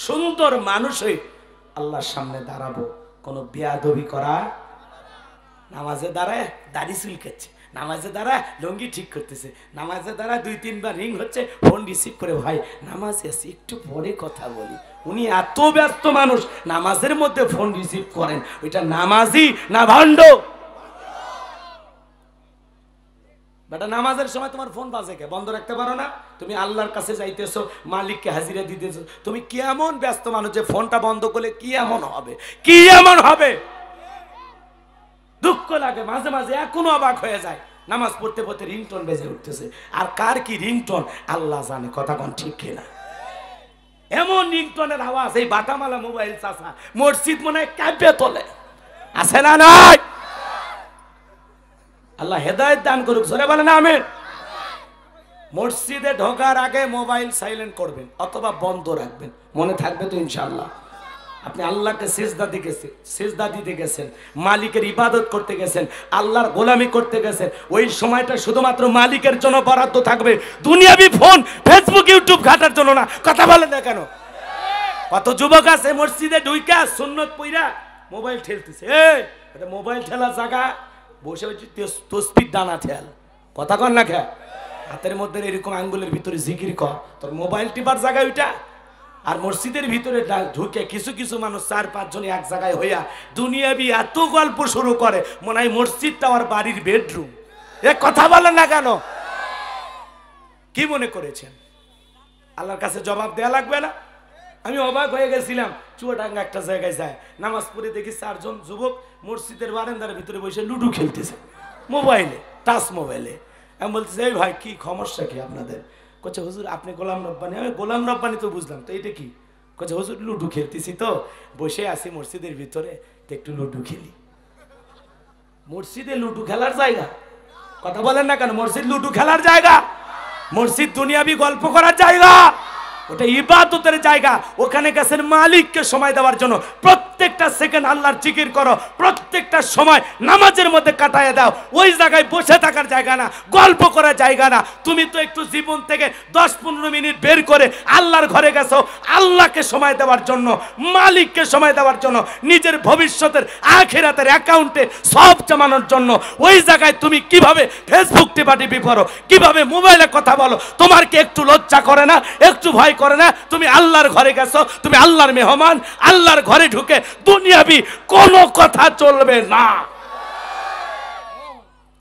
Speaker 1: সুন্দর মানুষ হয়ে আল্লাহর সামনে দাঁড়াবো। কোনো বেয়াদবি করা, নামাজে দাঁড়ায় দাড়ি চুলকাচ্ছে, নামাজে দাঁড়ায় লুঙ্গি ঠিক করতেছে, নামাজে দাঁড়ায় 2-3 বার রিং হচ্ছে, ফোন রিসিভ করে, ভাই নামাজে আছি একটু পরে কথা বলি। উনি এত ব্যস্ত মানুষ, নামাজের মধ্যে ফোন রিসিভ করেন, ওইটা নামাজি না ভণ্ড? বেটা নামাজের সময় তোমার ফোন বাজে কে? বন্ধ রাখতে পারো না? তুমি আল্লাহর কাছে যাইতেছো, মালিককে হাজিরা দিতেছো, তুমি কি এমন ব্যস্ত মানুষ যে ফোনটা বন্ধ করলে কি এমন হবে? কি এমন হবে? দুঃখ লাগে মাঝে মাঝে, এখনো অবাক হয়ে যায়। নামাজ পড়তে পড়তে রিংটোন বেজে উঠতেছে, আর কার কি রিংটোন আল্লাহ জানে। কথা কোন ঠিক কিনা? এমন রিংটোনের আওয়াজ, এই বাটামালা মোবাইল চাষা মসজিদ মনে হয় কাঁপে তোলে। আছে না নাই? আল্লাহ হেদায়েত দান করুক, জোরে বলেন আমিন। মসজিদে ঢোকার আগে মোবাইল সাইলেন্ট করবেন অথবা বন্ধ রাখবেন, মনে থাকবে তো ইনশাআল্লাহ। আপনি আল্লাহকে সিজদা দিতে গেছেন, মালিকের ইবাদত করতে গেছেন, আল্লাহর গোলামি করতে গেছেন, ওই সময়টা শুধুমাত্র মালিকের জন্য বরাদ্দ থাকবে, দুনিয়াবি ফোন ফেসবুক ইউটিউব ঘাটার জন্য না। কথা বলেন না কেন? কত যুবক আছে মসজিদে ঢুইকা সুন্নত পইরা মোবাইল ঠেলতেছে। এটা মোবাইল ঠেলা জায়গা, বসে বসে তসবির দানা ঠেল। কথা কন না খা, হাতের মধ্যে এরকম আঙ্গুলের ভিতরে জিকির কর, তোর মোবাইল টিপার জায়গায় ওইটা। আর মসজিদের ভিতরে ঢুকে কিছু কিছু মানুষ 4-5 জন এক জায়গায় হইয়া দুনিয়াবি এত গল্প শুরু করে, মনে হয় মসজিদটা আমার বাড়ির বেডরুম। এ কথা বলেন না কেন? কি মনে করেছেন আল্লাহর কাছে জবাব দেয়া লাগবে না? আমি অবাক হয়ে গেছিলাম, চুয়াডাঙ্গা একটা জায়গায় যায় নামাজ পড়ে দেখি 4 জন যুবক মসজিদের বারান্দার ভিতরে বসে লুডো খেলতেছে মোবাইলে, টাচ মোবাইলে। আমি বলতেছি, এই ভাই কি সমস্যা কি আপনাদের? কচ্ছে হুজুর আপনি গোলাম রব্বানি। আমি গোলাম রব্বানি তো বুঝলাম, তো এটা কি? কচ্ছে হুজুর লুডো খেলতেছি, তো বসে আছি মসজিদের ভিতরে, তো একটু লুডো খেলি। মসজিদে লুডো খেলার জায়গা? কথা বলেন না কেন? মসজিদ লুডো খেলার জায়গা? মসজিদ দুনিয়াবি গল্প করার জায়গা? ওটা ইবাদতের জায়গা। ওখানে গেছেন মালিককে সময় দেওয়ার জন্য। প্রত্যেকটা সেকেন্ড আল্লাহর জিকির করো, প্রত্যেকটা সময় নামাজের মধ্যে কাটায় দাও। ওই জায়গায় বসে থাকার জায়গা না, গল্প করার জায়গা না। তুমি তো একটু জীবন থেকে 10-15 মিনিট বের করে আল্লাহর ঘরে গেছো, আল্লাহকে সময় দেওয়ার জন্য, মালিককে সময় দেওয়ার জন্য, নিজের ভবিষ্যতের আখিরাতের অ্যাকাউন্টে সব জমানোর জন্য। ওই জায়গায় তুমি কিভাবে ফেসবুক টিপাটিপি করো, কিভাবে মোবাইলে কথা বলো? তোমার কি একটু লজ্জা করে না, একটু ভয় করে না? তুমি আল্লাহর ঘরে গেছো, তুমি আল্লাহর মেহমান, আল্লাহর ঘরে ঢুকে দুনিয়াবি কোনো কথা চলবে না।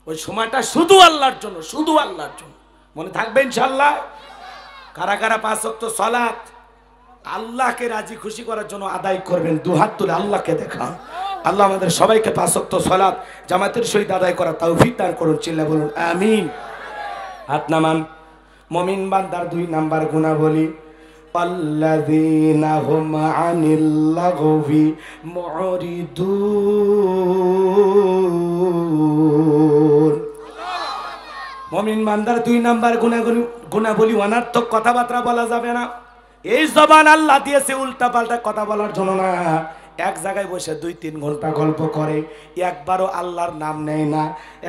Speaker 1: ওই সময়টা শুধু আল্লাহর জন্য, শুধু আল্লাহর জন্য। মনে থাকবে ইনশাআল্লাহ? কারা কারা 5 ওয়াক্ত সালাত আল্লাহকে রাজি খুশি করার জন্য আদায় করবেন? দুহাত তুলে আল্লাহকে দেখান। আল্লাহ আমাদের সবাইকে 5 ওয়াক্ত সালাত জামাতের সহিত আদায় করার তৌফিক দান করুন। চিল্লা বলুন আমিন। হাত নামান। মুমিন বান্দার 2 নাম্বার গুনাহবলী, আল্লাযীনা হুম আনিল লাগবি মুরিদুন। মুমিন বান্দার 2 নাম্বার গুনাহবলী, অনার্থক কথাবার্তা বলা যাবে না। এই জবান আল্লাহ দিয়েছে উল্টা পাল্টা কথা বলার জন্য না। এক জায়গায় বসে 2-3 ঘন্টা গল্প করে, একবারও আল্লাহর নাম নেয় না।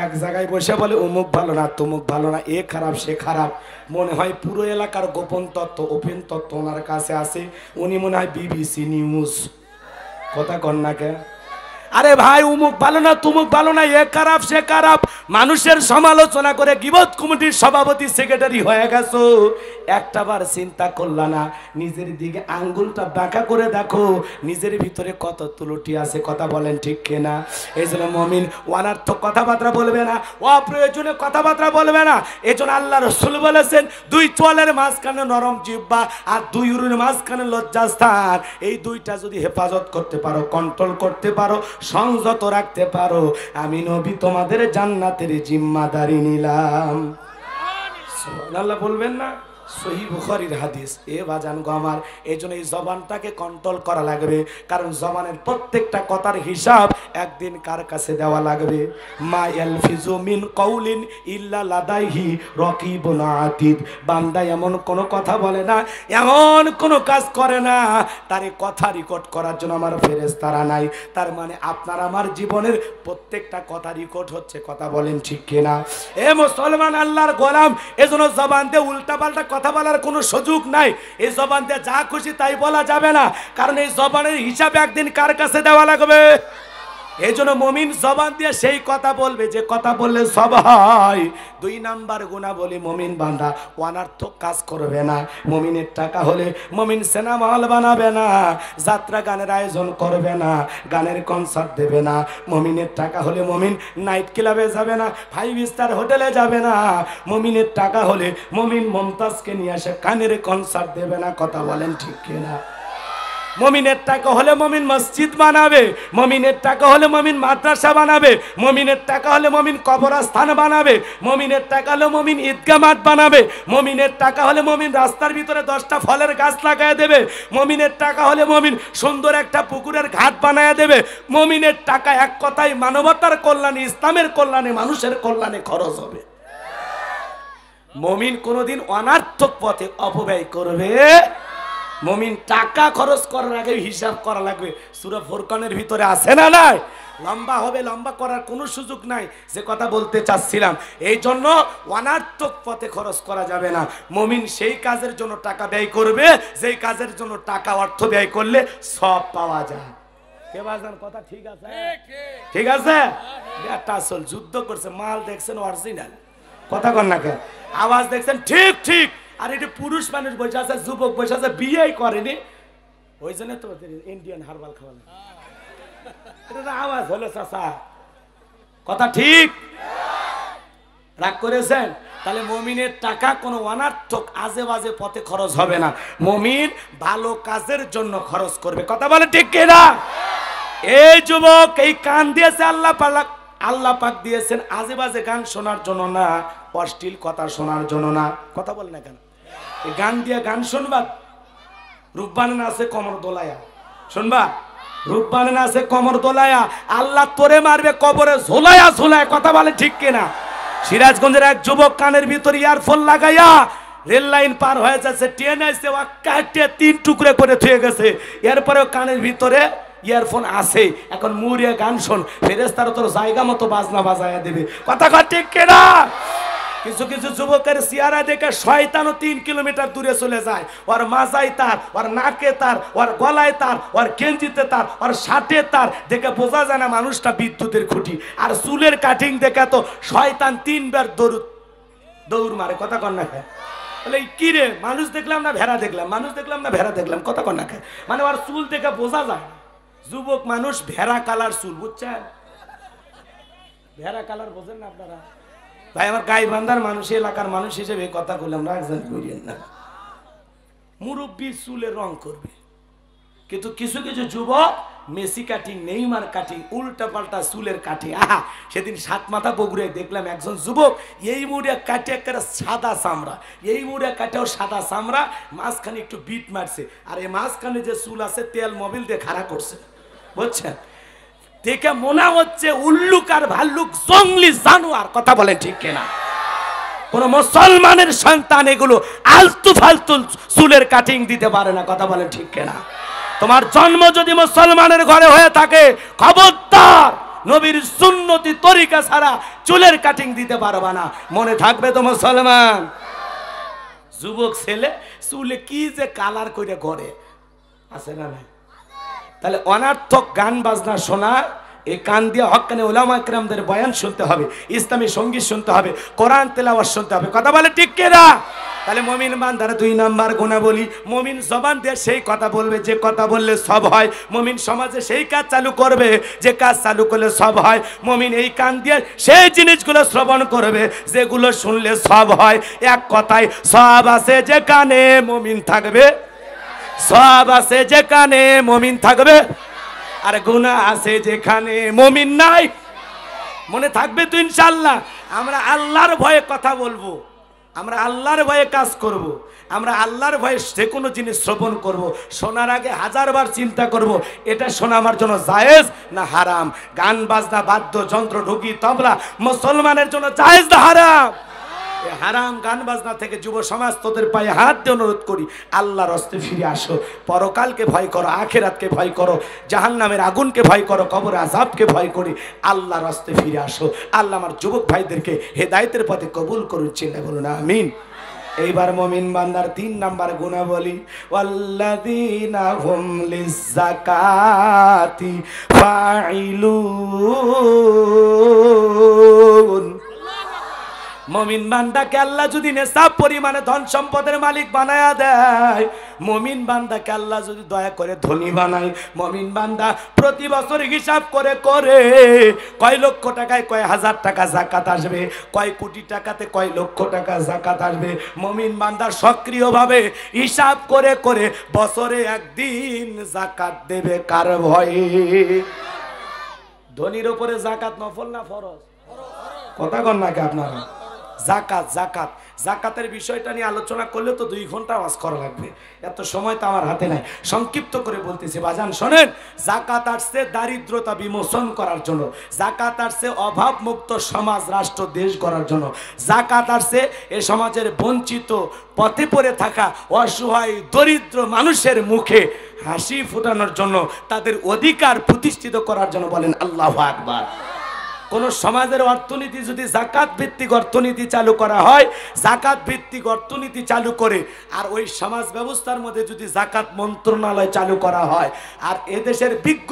Speaker 1: এক জায়গায় বসে বলে অমুক ভালো না, তমুক ভালো না, এ খারাপ সে খারাপ। মনে হয় পুরো এলাকার গোপন তত্ত্ব, ওপেন তত্ত্ব ওনার কাছে আছে। উনি মনে হয় BBC নিউজ। কথা কন না কে? আরে ভাই অমুক ভালো না, তুমুক ভালো না, এ খারাপ সে খারাপ। মানুষের সমালোচনা করে গীবত কমিটির সভাপতি সেক্রেটারি হয়ে গেছো, একটাবার চিন্তা করলা না? নিজের দিকে আঙ্গুলটা বাঁকা করে দেখো, নিজের ভিতরে কত ত্রুটি আছে। কথা বলেন ঠিক কিনা? এই জন্য মুমিন অনার্থক কথাবার্তা বলবে না, অপ্রয়োজনে কথাবার্তা বলবে না। এই জন্য আল্লাহ রাসূল বলেছেন, 2 চোয়ালের মাঝখানে নরম জিহ্বা আর 2 উরুর মাঝখানে লজ্জাস্থান। এই 2টা যদি হেফাজত করতে পারো, কন্ট্রোল করতে পারো, সংযত রাখতে পারো, আমি নবী তোমাদের জান্নাতের জিম্মাদারি নিলাম। সুবহানাল্লাহ বলবেন না? সহিহ বুখারীর হাদিস। এ বাজান গো আমার, এই জন্য এই জবানটাকে কন্ট্রোল করা লাগবে। কারণ জবানের প্রত্যেকটা কথার হিসাব একদিন কার কাছে দেওয়া লাগবে। মা ইয়ালফিজু মিন কাউলিন ইল্লা লাদাইহি রাকিবুন আতীদ। বান্দা এমন কোন কথা বলে না, এমন কোন কাজ করে না, তার কথা রেকর্ড করার জন্য আমার ফেরেশতারা নাই। তার মানে আপনার আমার জীবনের প্রত্যেকটা কথা রেকর্ড হচ্ছে। কথা বলেন ঠিক কিনা? এ মুসলমান আল্লাহর গোলাম, এজন্য জবান দিয়ে উল্টাপাল্টা কথা বলার কোনো সুযোগ নাই। এই জবান দিয়ে যা খুশি তাই বলা যাবে না, কারণ এই জবানের হিসাব একদিন কার কাছে দেওয়া লাগবে। এই জন্য মুমিন জবান দিয়ে সেই কথা বলবে যে কথা বললে সব হয়। 2 নাম্বার গুনাহবলী, মুমিন বান্দা অনার্থক কাজ করবে না। মুমিনের টাকা হলে মুমিন সিনেমা হল বানাবে না, যাত্রা গানের আয়োজন করবে না, গানের কনসার্ট দেবে না। মুমিনের টাকা হলে মুমিন নাইট ক্লাবে যাবে না, 5 স্টার হোটেলে যাবে না। মুমিনের টাকা হলে মুমিন মমতাজকে নিয়ে আসে কানের কনসার্ট দেবে না। কথা বলেন ঠিক কিনা? মমিনের টাকা হলে মমিন মসজিদ বানাবে, মমিনের টাকা হলে মমিন মাদ্রাসা বানাবে, মমিনের টাকা হলে মমিন কবরস্থান বানাবে, মমিনের টাকা হলে মমিন ঈদগাহ মাঠ বানাবে, মমিনের টাকা হলে মমিন রাস্তার ভিতরে 10টা ফলের গাছ লাগায় দেবে, মমিনের টাকা হলে মমিন সুন্দর একটা পুকুরের ঘাট বানায় দেবে। মমিনের টাকা এক কথায় মানবতার কল্যাণে, ইসলামের কল্যাণে, মানুষের কল্যাণে খরচ হবে। মমিন কোনোদিন অনার্থক পথে অপব্যয় করবে। মমিন টাকা খরচ করার আগে হিসাব করা লাগবে। সূরা ফুরকানের ভিতরে আছে না নাই? লম্বা হবে, লম্বা করার কোনো সুযোগ নাই। যে কথা বলতে চাচ্ছিলাম, এই জন্য অনার্থক পথে খরচ করা যাবে না। মমিন সেই কাজের জন্য টাকা ব্যয় করবে যেই কাজের জন্য টাকা অর্থ ব্যয় করলে সব পাওয়া যায়। কে বাজান কথা ঠিক আছে? ঠিক আছে। একটা আসল যুদ্ধ করছে, মাল দেখছেন অরিজিনাল, কথা কন না কেন? আওয়াজ দেখছেন ঠিক ঠিক। আর এটি পুরুষ মানুষ বসে আছে, যুবক বসে আছে, বিয়েই করেনি, ওই জন্য তো ইন্ডিয়ান হারবাল খাওয়ানো। এটা আওয়াজ হলো চাচা, কথা ঠিক? রাগ করেছেন? তাহলে মমিনের টাকা কোনো অনার্থক আজে বাজে পথে খরচ হবে না। মমিন ভালো কাজের জন্য খরচ করবে। কথা বলে ঠিক কিনা? এই যুবক, এই কান দিয়েছে আল্লাহ পাক দিয়েছেন আজে বাজে গান শোনার জন্য না, অশ্লীল কথা শোনার জন্য না। কথা বল না কেন? এই গান দিয়ে গান শুনবা? রূপবান আছে কমর দোলায়া, শুনবা? রূপবান আছে কমর দোলায়া, আল্লাহ তোরে মারবে কবরে ঝোলায়া ঝোলায়। কথা বলে ঠিক কিনা? সিরাজগঞ্জের এক যুবক কানের ভিতরে ইয়ারফোন লাগাইয়া রেল লাইন পার হয়ে যাচ্ছে, ট্রেন আসছে, ও কাটিয়ে 3 টুকরে করে থুয়ে গেছে। এরপরেও কানের ভিতরে ইয়ারফোন আছে। এখন মুড়িয়ে গান শোন, ফেরেশতারা তোর জায়গা মতো বাজনা বাজায়া দেবে। কথা কয় ঠিক কিনা? কিছু কিছু যুবকের চেহারা দেখে শয়তানও 3 কিলোমিটার দূরে চলে যায়। ওর মাজায় তার, ওর নাকে তার, ওর গলায় তার, ওর গেঞ্জিতে তার, ওর শার্টে তার, দেখে বোঝা যায় না মানুষটা বিদ্যুতের খুঁটি। আর চুলের কাটিং দেখে তো শয়তান 3 বার দৌড় মারে। কথা কন না খায়? বলে কি রে, মানুষ দেখলাম না ভেড়া দেখলাম, মানুষ দেখলাম না ভেড়া দেখলাম। কথা কন না খায়? মানে ওর চুল দেখে বোঝা যায় যুবক মানুষ ভেড়া কালার চুল, বুঝছেন? ভেড়া কালার বোঝেন না আপনারা? ভাই আমার গাইবান্ধার মানুষ, এলাকার মানুষ হিসেবে কথা বললাম, রাখছেন করিয়েন না। মুরব্বী চুলে রং করবে, কিন্তু কিছু কিছু যুবক মেসি কাটিং, নেইমার কাটিং, উল্টা পাল্টা চুলের কাটিং। আহা, সেদিন 7 মাথা বগুড়ায় দেখলাম একজন যুবক এই মুড়ে কাটে একটা সাদা চামড়া, এই মুড়ে কাটেও সাদা চামড়া, মাঝখানে একটু বিট মারছে, আর এই মাঝখানে যে চুল আছে তেল মোবিল দিয়ে খাড়া করছে, বুঝছেন? দেখে মনে হচ্ছে উল্লুক আর ভাল্লুক, জঙ্গলি জানোয়ার। কথা বলেন ঠিক কিনা? কোন মুসলমানের সন্তান এগুলো আলতু ফালতু চুলের কাটিং দিতে পারে না। কথা বলেন ঠিক কিনা? তোমার জন্ম যদি মুসলমানের ঘরে হয়ে থাকে, খবরদার নবীর সুন্নতি তরিকা ছাড়া চুলের কাটিং দিতে পারবা না। মনে থাকবে তো মুসলমান। যুবক ছেলে চুলে কি যে কালার করে ঘরে আছে না ভাই? তাহলে অনার্থক গান বাজনা শোনা, এই কান দিয়ে হক্কানে উলামা কিরামদের বয়ান শুনতে হবে, ইসলামী সঙ্গীত শুনতে হবে, কোরআন তেলাওয়াত শুনতে হবে। কথা বলে ঠিক কিনা? তাহলে মুমিন বান্দারা 2 নাম্বার গুণাবলী, মুমিন জবান দিয়ে সেই কথা বলবে যে কথা বললে সব হয়। মুমিন সমাজে সেই কাজ চালু করবে যে কাজ চালু করলে সব হয়। মুমিন এই কান দিয়ে সেই জিনিসগুলো শ্রবণ করবে যেগুলো শুনলে সব হয়। এক কথায় সব আছে যে কানে, মুমিন থাকবে। সব আছে যেখানে, মুমিন থাকবে। আর গুনাহ আছে যেখানে, মুমিন নাই। মনে থাকবে তো ইনশাআল্লাহ। আমরা আল্লাহর ভয়ে কথা বলবো, আমরা আল্লাহর ভয়ে কাজ করব, আমরা আল্লাহর ভয়ে যে কোনো জিনিস শ্রবণ করব। শোনার আগে 1000 বার চিন্তা করব এটা শোনা আমার জন্য জায়েজ না হারাম। গান বাজনা, বাদ্যযন্ত্র, ঢুকি, তবলা মুসলমানের জন্য জায়েজ না হারাম? হারাম গান বাজনা থেকে যুব সমাজ তোদের পায়ে হাত দিয়ে অনুরোধ করি, আল্লাহর রাস্তায় ফিরে আসো। পরকালকে ভয় করো, আখিরাতকে ভয় করো, জাহান্নামের আগুনকে ভয় করো, কবর আযাবকে ভয় করি। আল্লাহর রাস্তায় ফিরে আসো। আল্লাহ আমার যুবক ভাইদেরকে হেদায়েতের পথে কবুল করুন, চিন্তা বলুন আমিন। এইবার মুমিন বান্দার 3 নাম্বার গুণাবলী, ওয়াল্লাযীনা হুম লিয-যাকাতি ফাইলুন। মুমিন বান্দাকে আল্লাহ যদি নেশাব পরিমাণে ধন সম্পদের মালিক বানায়া দেয়, মুমিন বান্দাকে আল্লাহ যদি দয়া করে ধনী বানায়, মুমিন বান্দা প্রতি বছর হিসাব করে করে কয় লক্ষ টাকায় কয় হাজার টাকা যাকাত আসবে, কয় কোটি টাকাতে কয় লক্ষ টাকা যাকাত আসবে, মুমিন বান্দা সক্রিয়ভাবে হিসাব করে করে বছরে একদিন যাকাত দেবে কার ভয়ে? ধনীর উপরে যাকাত নফল না ফরজ? কথা কন নাকি আপনারা? যাকাত যাকাত যাকাতের বিষয়টা নিয়ে আলোচনা করলে তো 2 ঘন্টা ওয়াজ করা লাগবে, এত সময় তো আমার হাতে নাই, সংক্ষিপ্ত করে বলতেছি বাজান শোনেন। যাকাত আসছে দারিদ্রতা বিমোচন করার জন্য, যাকাত আসছে অভাব মুক্ত সমাজ রাষ্ট্র দেশ গড়ার জন্য, যাকাত আসছে এ সমাজের বঞ্চিত পথে পড়ে থাকা অসহায় দরিদ্র মানুষের মুখে হাসি ফোটানোর জন্য, তাদের অধিকার প্রতিষ্ঠিত করার জন্য। বলেন আল্লাহু আকবার। কোন সমাজের অর্থনীতি যদি যাকাত ভিত্তিক অর্থনীতি চালু করা হয়, যাকাত ভিত্তিক অর্থনীতি চালু করে আর ওই সমাজ ব্যবস্থার মধ্যে যদি যাকাত মন্ত্রণালয় চালু করা হয়, আর এদেশের বিজ্ঞ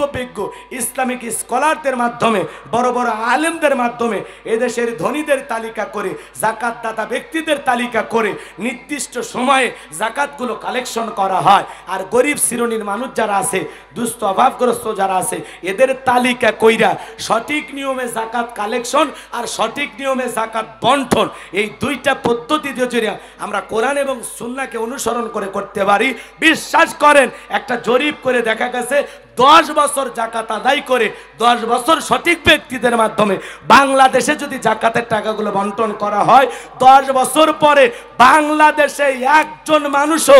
Speaker 1: ইসলামিক স্কলারদের মাধ্যমে, বড় বড় আলেমদের মাধ্যমে এদেশের ধনীদের তালিকা করে, যাকাত দাতা ব্যক্তিদের তালিকা করে নির্দিষ্ট সময়ে যাকাতগুলো কালেকশন করা হয়, আর গরিব শ্রেণীর মানুষ যারা আছে, দুস্থ অভাবগ্রস্ত যারা আছে, এদের তালিকা কইরা সঠিক নিয়মে যাকাত কালেকশন আর সঠিক নিয়মে যাকাত বন্টন, এই দুইটা পদ্ধতি যদি আমরা কোরআন এবং সুন্নাহকে অনুসরণ করে করতে পারি, বিশ্বাস করেন একটা জরিপ করে দেখা গেছে 10 বছর যাকাত আদায় করে 10 বছর সঠিক ব্যক্তিদের মাধ্যমে বাংলাদেশে যদি যাকাতের টাকাগুলো বন্টন করা হয়, 10 বছর পরে বাংলাদেশে একজন মানুষও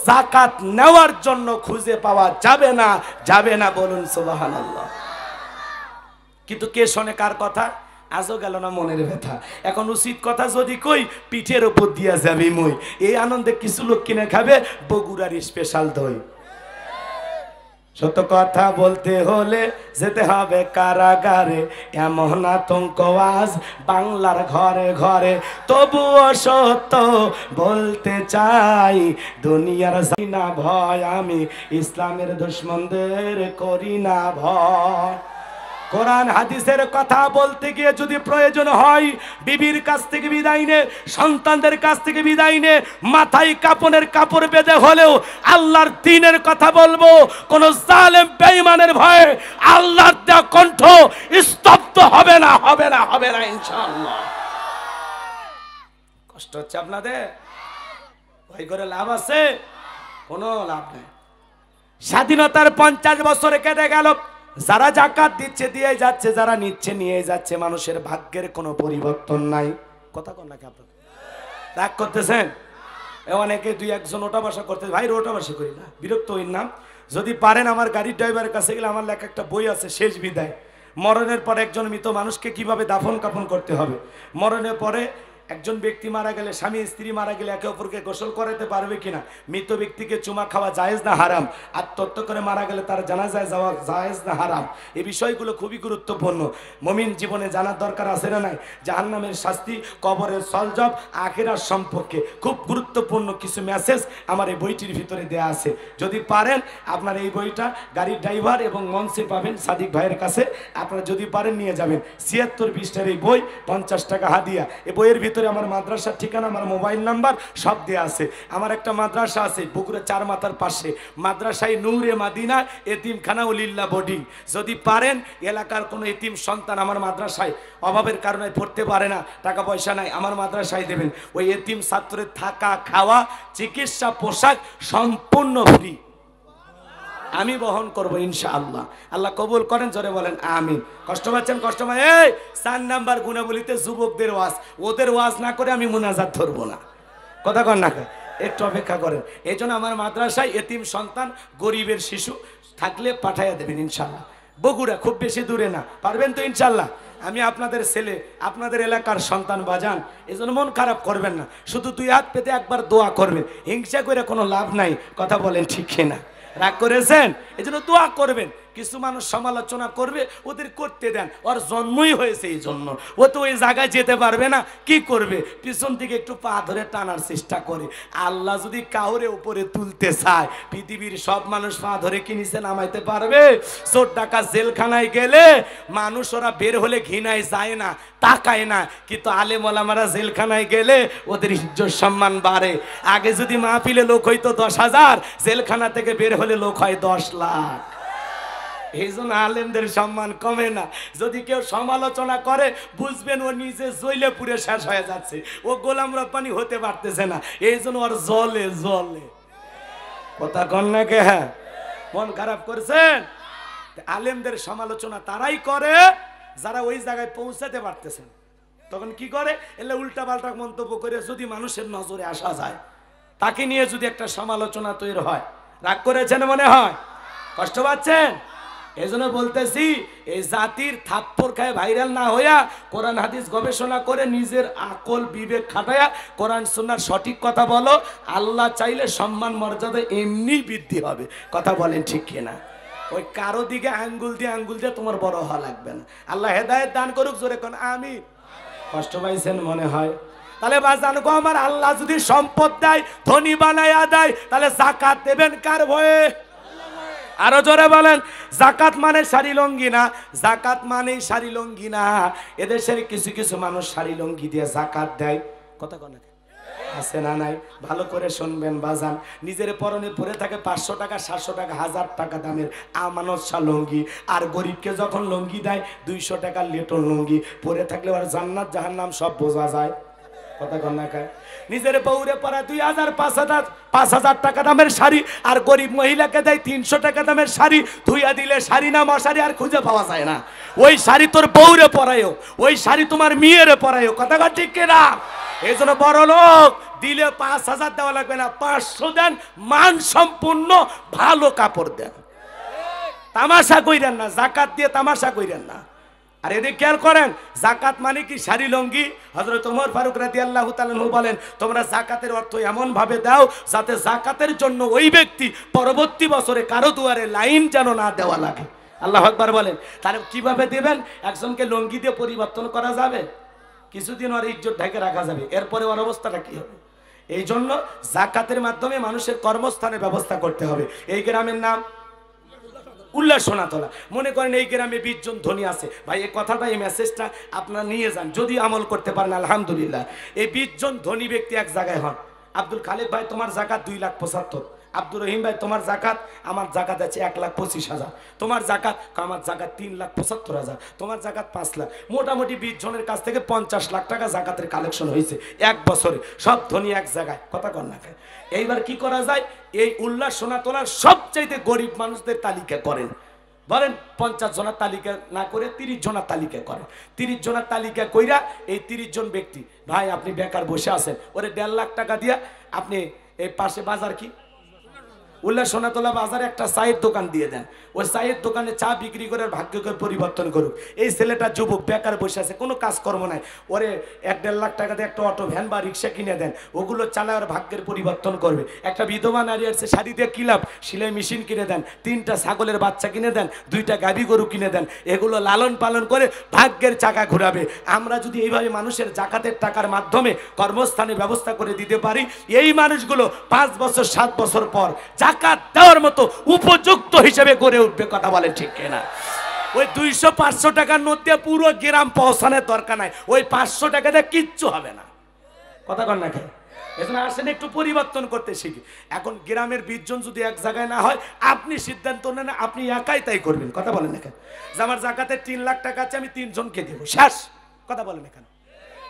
Speaker 1: যাকাত নেওয়ার জন্য খুঁজে পাওয়া যাবে না, যাবে না। বলুন সুবহানাল্লাহ। কিন্তু কে শোনে কার কথা? আজও গেল না মনের ব্যথা। এখন উচিত কথা যদি কই, পিঠের উপর দিয়া যাবে মই। এই আনন্দে কিছু লোক কিনে খাবে বগুড়ার স্পেশাল দই। সত্য কথা বলতে হলে যেতে হবে কারাগারে, এমন আতঙ্ক আজ বাংলার ঘরে ঘরে। তবুও সত্য বলতে চাই, দুনিয়ার যাই না ভয়, আমি ইসলামের দুশমনদের করি না ভয়। কোরআন হাদিসের কথা বলতে গিয়ে যদি প্রয়োজন হয় বিবির কাছ থেকে বিদায় নে, সন্তানদের কাছ থেকে বিদায় নে, মাথায় কাপনের কাপড় বেঁধে হলেও আল্লাহর দ্বীনের কথা বলবো। কোন জালেম বেঈমানের ভয়ে আল্লাহর দেওয়া কণ্ঠ স্তব্ধ হবে না, হবে না, হবে না ইনশাআল্লাহ। কষ্ট হচ্ছে আপনাদের? ভয় করে লাভ আছে? কোনো লাভ নেই। স্বাধীনতার 50 বছরে কেটে গেল, যারা যাকাত দিচ্ছে দিয়ে যাচ্ছে, যারা নিচ্ছে নিয়ে যাচ্ছে, মানুষের ভাগ্যের কোনো পরিবর্তন নাই। কথা কন নাকি আপনারা? রাগ করতেছেন? অনেকে 2-1 ওটা বসা করতে, ভাই ওটা বসা করি না, বিরক্ত হইন না। যদি পারেন আমার গাড়ির ড্রাইভারের কাছে গেলে আমার লেখা একটা বই আছে, শেষ বিদায়। মরণের পরে একজন মৃত মানুষকে কিভাবে দাফন কাফন করতে হবে, মরণের পরে একজন ব্যক্তি মারা গেলে, স্বামী স্ত্রী মারা গেলে একে অপরকে গোসল করাতে পারবে কিনা, মৃত ব্যক্তিকে চুমা খাওয়া জায়েজ না হারাম, আত্মহত্যা করে মারা গেলে তার জানাজায় যাওয়া জায়েজ না হারাম, এই বিষয়গুলো খুবই গুরুত্বপূর্ণ। মুমিন জীবনে জানার দরকার আছে না নাই? জাহান্নামের শাস্তি, কবরের সলজব, আখিরাত সম্পর্কে খুব গুরুত্বপূর্ণ কিছু মেসেজ আমার এই বইটির ভিতরে দেয়া আছে। যদি পারেন আপনার এই বইটা গাড়ির ড্রাইভার এবং মঞ্চে পাবেন সাদিক ভাইয়ের কাছে, আপনারা যদি পারেন নিয়ে যাবেন। 76 পৃষ্ঠার এই বই, 50 টাকা হাদিয়া। এই বইয়ের ভিতরে আমার মাদ্রাসার ঠিকানা, আমার মোবাইল নাম্বার সব দেয়া আছে। আমার একটা মাদ্রাসা আছে বগুড়া 4 মাথার পাশে, মাদ্রাসায় নূরে মাদিনা এতিমখানা উলিল্লাহ বোর্ডিং। যদি পারেন এলাকার কোনো এতিম সন্তান আমার মাদ্রাসায় অভাবের কারণে পড়তে পারে না, টাকা পয়সা নাই, আমার মাদ্রাসায় দেবেন। ওই এতিম ছাত্রের থাকা, খাওয়া, চিকিৎসা, পোশাক সম্পূর্ণ ফ্রি, আমি বহন করবো ইনশাআল্লাহ। আল্লাহ কবুল করেন, জোরে বলেন আমিন। কষ্ট পাচ্ছেন? কষ্ট পাই? এই 4 নাম্বার গুণাবলীতে যুবকদের ওয়াজ, ওদের ওয়াজ না করে আমি মুনাজাত ধরবো না। কথা কন না, একটু অপেক্ষা করেন। এই জন্য আমার মাদ্রাসায় এতিম সন্তান, গরিবের শিশু থাকলে পাঠাইয়া দেবেন ইনশাআল্লাহ। বগুড়া খুব বেশি দূরে না, পারবেন তো ইনশাআল্লাহ? আমি আপনাদের ছেলে, আপনাদের এলাকার সন্তান বাজান, এই জন্য মন খারাপ করবেন না, শুধু 2 হাত পেতে একবার দোয়া করবেন। হিংসা করে কোনো লাভ নাই, কথা বলেন ঠিক না? রাগ করেছেন? এই জন্য দোয়া করবেন। কিছু মানুষ সমালোচনা করবে, ওদের করতে দেন, ওর জন্মই হয়েছে এই জন্য, ও তো ওই জায়গায় যেতে পারবে না, কি করবে পিছন থেকে একটু পা ধরে টানার চেষ্টা করে। আল্লাহ যদি কাউরে উপরে তুলতে চায়, পৃথিবীর সব মানুষ পা ধরে কি নিচে নামাইতে পারবে? চোর ডাকাত জেলখানায় গেলে মানুষ ওরা বের হলে ঘৃণায় যায় না, তাকায় না, কিন্তু আলেম ওলামারা জেলখানায় গেলে ওদের ইজ্জত সম্মান বাড়ে। আগে যদি মাহফিলে লোক হইতো 10,000, জেলখানা থেকে বের হলে লোক হয় 10 লাখ। এই জন্য আলেমদের সম্মান কমে না। যদি কেউ সমালোচনা করে বুঝবেন ও নিজে জ্বলে পুড়ে শেষ হয়ে যাচ্ছে, ও গোলাম রব্বানি হতে পারতেছে না, এই জন্য ওর জ্বলে জ্বলে। কথা কন না কে? হ্যাঁ, মন খারাপ করছেন? আলেমদের সমালোচনা তারাই করে যারা ওই জায়গায় পৌঁছাতে পারতেছেন। তখন কি করে? এলে উল্টা পাল্টা মন্তব্য করে যদি মানুষের নজরে আসা যায়, তাকে নিয়ে যদি একটা সমালোচনা তৈরি হয়, রাগ করেছেন মনে হয়, কষ্ট পাচ্ছেন। এই জন্য বলতেছি, এই জাতির থাপ্পড় খায় ভাইরাল না হইয়া কোরআন হাদিস গবেষণা করে নিজের আকল বিবেক খাটায়া কোরআন সুন্নাহর সঠিক কথা বলো। আল্লাহ চাইলে সম্মান মর্যাদা এমনি বৃদ্ধি হবে। কথা বলেন ঠিক কিনা? ওই কারো দিকে আঙ্গুল দিয়ে তোমার বড় হওয়া লাগবে না। আল্লাহ হেদায়েত দান করুক, জোরে কোন আমিন। কষ্ট পাইছেন মনে হয়? তাহলে বাজান গো আমার, আল্লাহ যদি সম্পদ দেয়, ধনী বানায়া দেয়, তাহলে যাকাত দেবেন কার ভয়ে? আরো জোরে বলেন। যাকাত মানে শাড়ি লঙ্গি না, যাকাত মানে শাড়ি লঙ্গি না। এদেশের কিছু কিছু মানুষ শাড়ি লঙ্গি দিয়ে যাকাত দেয়। কথা কন আছে না নাই? ভালো করে শুনবেন বাজান। নিজের পরনে পরে থাকে 500 টাকা, 700 টাকা, 1000 টাকা দামের আমানত শাহ লঙ্গি, আর গরিবকে যখন লঙ্গি দেয় 200 টাকার লিটন লঙ্গি, পরে থাকলে আর জান্নাত জাহান্নাম সব বোঝা যায়। কথা কন না খায়? নিজের বউরে পরা 2000, 5000 টাকা দামের শাড়ি, আর গরিব মহিলাকে দেয় 300 টাকা দামের শাড়ি। ধুইয়া দিলে শাড়ি না মশারি আর খুঁজে পাওয়া যায় না। ওই শাড়ি তোর বউরে পরায়ও, ওই শাড়ি তোমার মেয়েরে পরায়ও। কথা কন ঠিক কিনা? এই জন্য বড় লোক দিলে 5000 দেওয়া লাগবে না, 500 দেন, মান সম্পূর্ণ ভালো কাপড় দেন। তামাশা কইরেন না, যাকাত দিয়ে তামাশা কইরেন না। আর এদিকে খেয়াল করেন, যাকাত মানে কি? শাড়ি লঙ্গি। হযরত ওমর ফারুক রাদিয়াল্লাহু তাআলা বলেন, তোমরা যাকাতের অর্থ এমন ভাবে দাও যাতে যাকাতের জন্য ওই ব্যক্তি পরবর্তী বছরে কারো দুয়ারে লাইন যেন না দেওয়া লাগে। আল্লাহু আকবার বলেন। তাহলে কিভাবে দেবেন? একজনকে লঙ্গি দিয়ে পরিবর্তন করা যাবে? কিছুদিন ওর ইজ্জত ঢেকে রাখা যাবে, এরপরে ওর অবস্থাটা কি হবে? এই জন্য যাকাতের মাধ্যমে মানুষের কর্মস্থানের ব্যবস্থা করতে হবে। এই গ্রামের নাম উল্লাস সোনাতলা। মনে করেন এই গ্রামে 20 জন ধনী আছে, ভাই এই কথাটা, এই মেসেজটা আপনারা নিয়ে যান, যদি আমল করতে পারেন আলহামদুলিল্লাহ। এই 20 জন ধনী ব্যক্তি এক জায়গায় হন। আব্দুল খালেক ভাই তোমার জাকাত 2,75,000, আব্দুর রহিম ভাই তোমার জাকাত, আমার জাকাত আছে 1,25,000, তোমার জাকাত, আমার জাকাত 3,75,000, তোমার জাকাত 5 লাখ। মোটামুটি 20 জনের কাছ থেকে 50 লাখ টাকা জাকাতের কালেকশন হয়েছে এক বছরে, সব ধনী এক জায়গায়। কথা কন না? এইবার কি করা যায়? এই উল্লাস সোনাতলার সবচাইতে গরিব মানুষদের তালিকা করেন। বলেন 50 জনের তালিকা না করে 30 জনের তালিকা করেন। 30 জনের তালিকা কইরা এই 30 জন ব্যক্তি, ভাই আপনি বেকার বসে আছেন, ওরে 1.5 লাখ টাকা দিয়া আপনি এই পাশে বাজার কি উল্লাস সোনাতলা বাজারে একটা চায়ের দোকান দিয়ে দেন। ওই চায়ের দোকানে চা বিক্রি করে ভাগ্যকে পরিবর্তন করুক। এই ছেলেটা যুবক, বেকার বসে আছে, কোনো কাজকর্ম নাই, ওরে 1.5 লাখ টাকা দিয়ে একটা অটো ভ্যান বা রিক্সা কিনে দেন, ওগুলো চালায় ওর ভাগ্যের পরিবর্তন করবে। একটা বিধবা নারী আছে, শাড়ি দিয়ে কি লাভ? সেলাই মেশিন কিনে দেন, 3টা ছাগলের বাচ্চা কিনে দেন, 2টা গাভী গরু কিনে দেন, এগুলো লালন পালন করে ভাগ্যের চাকা ঘুরাবে। আমরা যদি এইভাবে মানুষের জাকাতের টাকার মাধ্যমে কর্মস্থানে ব্যবস্থা করে দিতে পারি, এই মানুষগুলো 5 বছর 7 বছর পর জাকাত দেওয়ার মতো উপযুক্ত হিসেবে গড়ে উঠবে। কথা বলেন ঠিক কিনা? ওই 200-500 টাকার নোট দিয়ে পুরো গ্রাম পৌঁছানোর দরকার নাই, ওই 500 টাকা দিয়ে কিচ্ছু হবে না। কথা কন না? এজন্য আসেন একটু পরিবর্তন করতে শিখি। এখন গ্রামের 20 জন যদি এক জায়গায় না হয়, আপনি সিদ্ধান্ত নেন আপনি একাই তাই করবেন। কথা বলেন না কেন? যে আমার জাকাতের 3 লাখ টাকা আছে, আমি 3 জনকে দেবো, শেষ। কথা বলেন না কেন?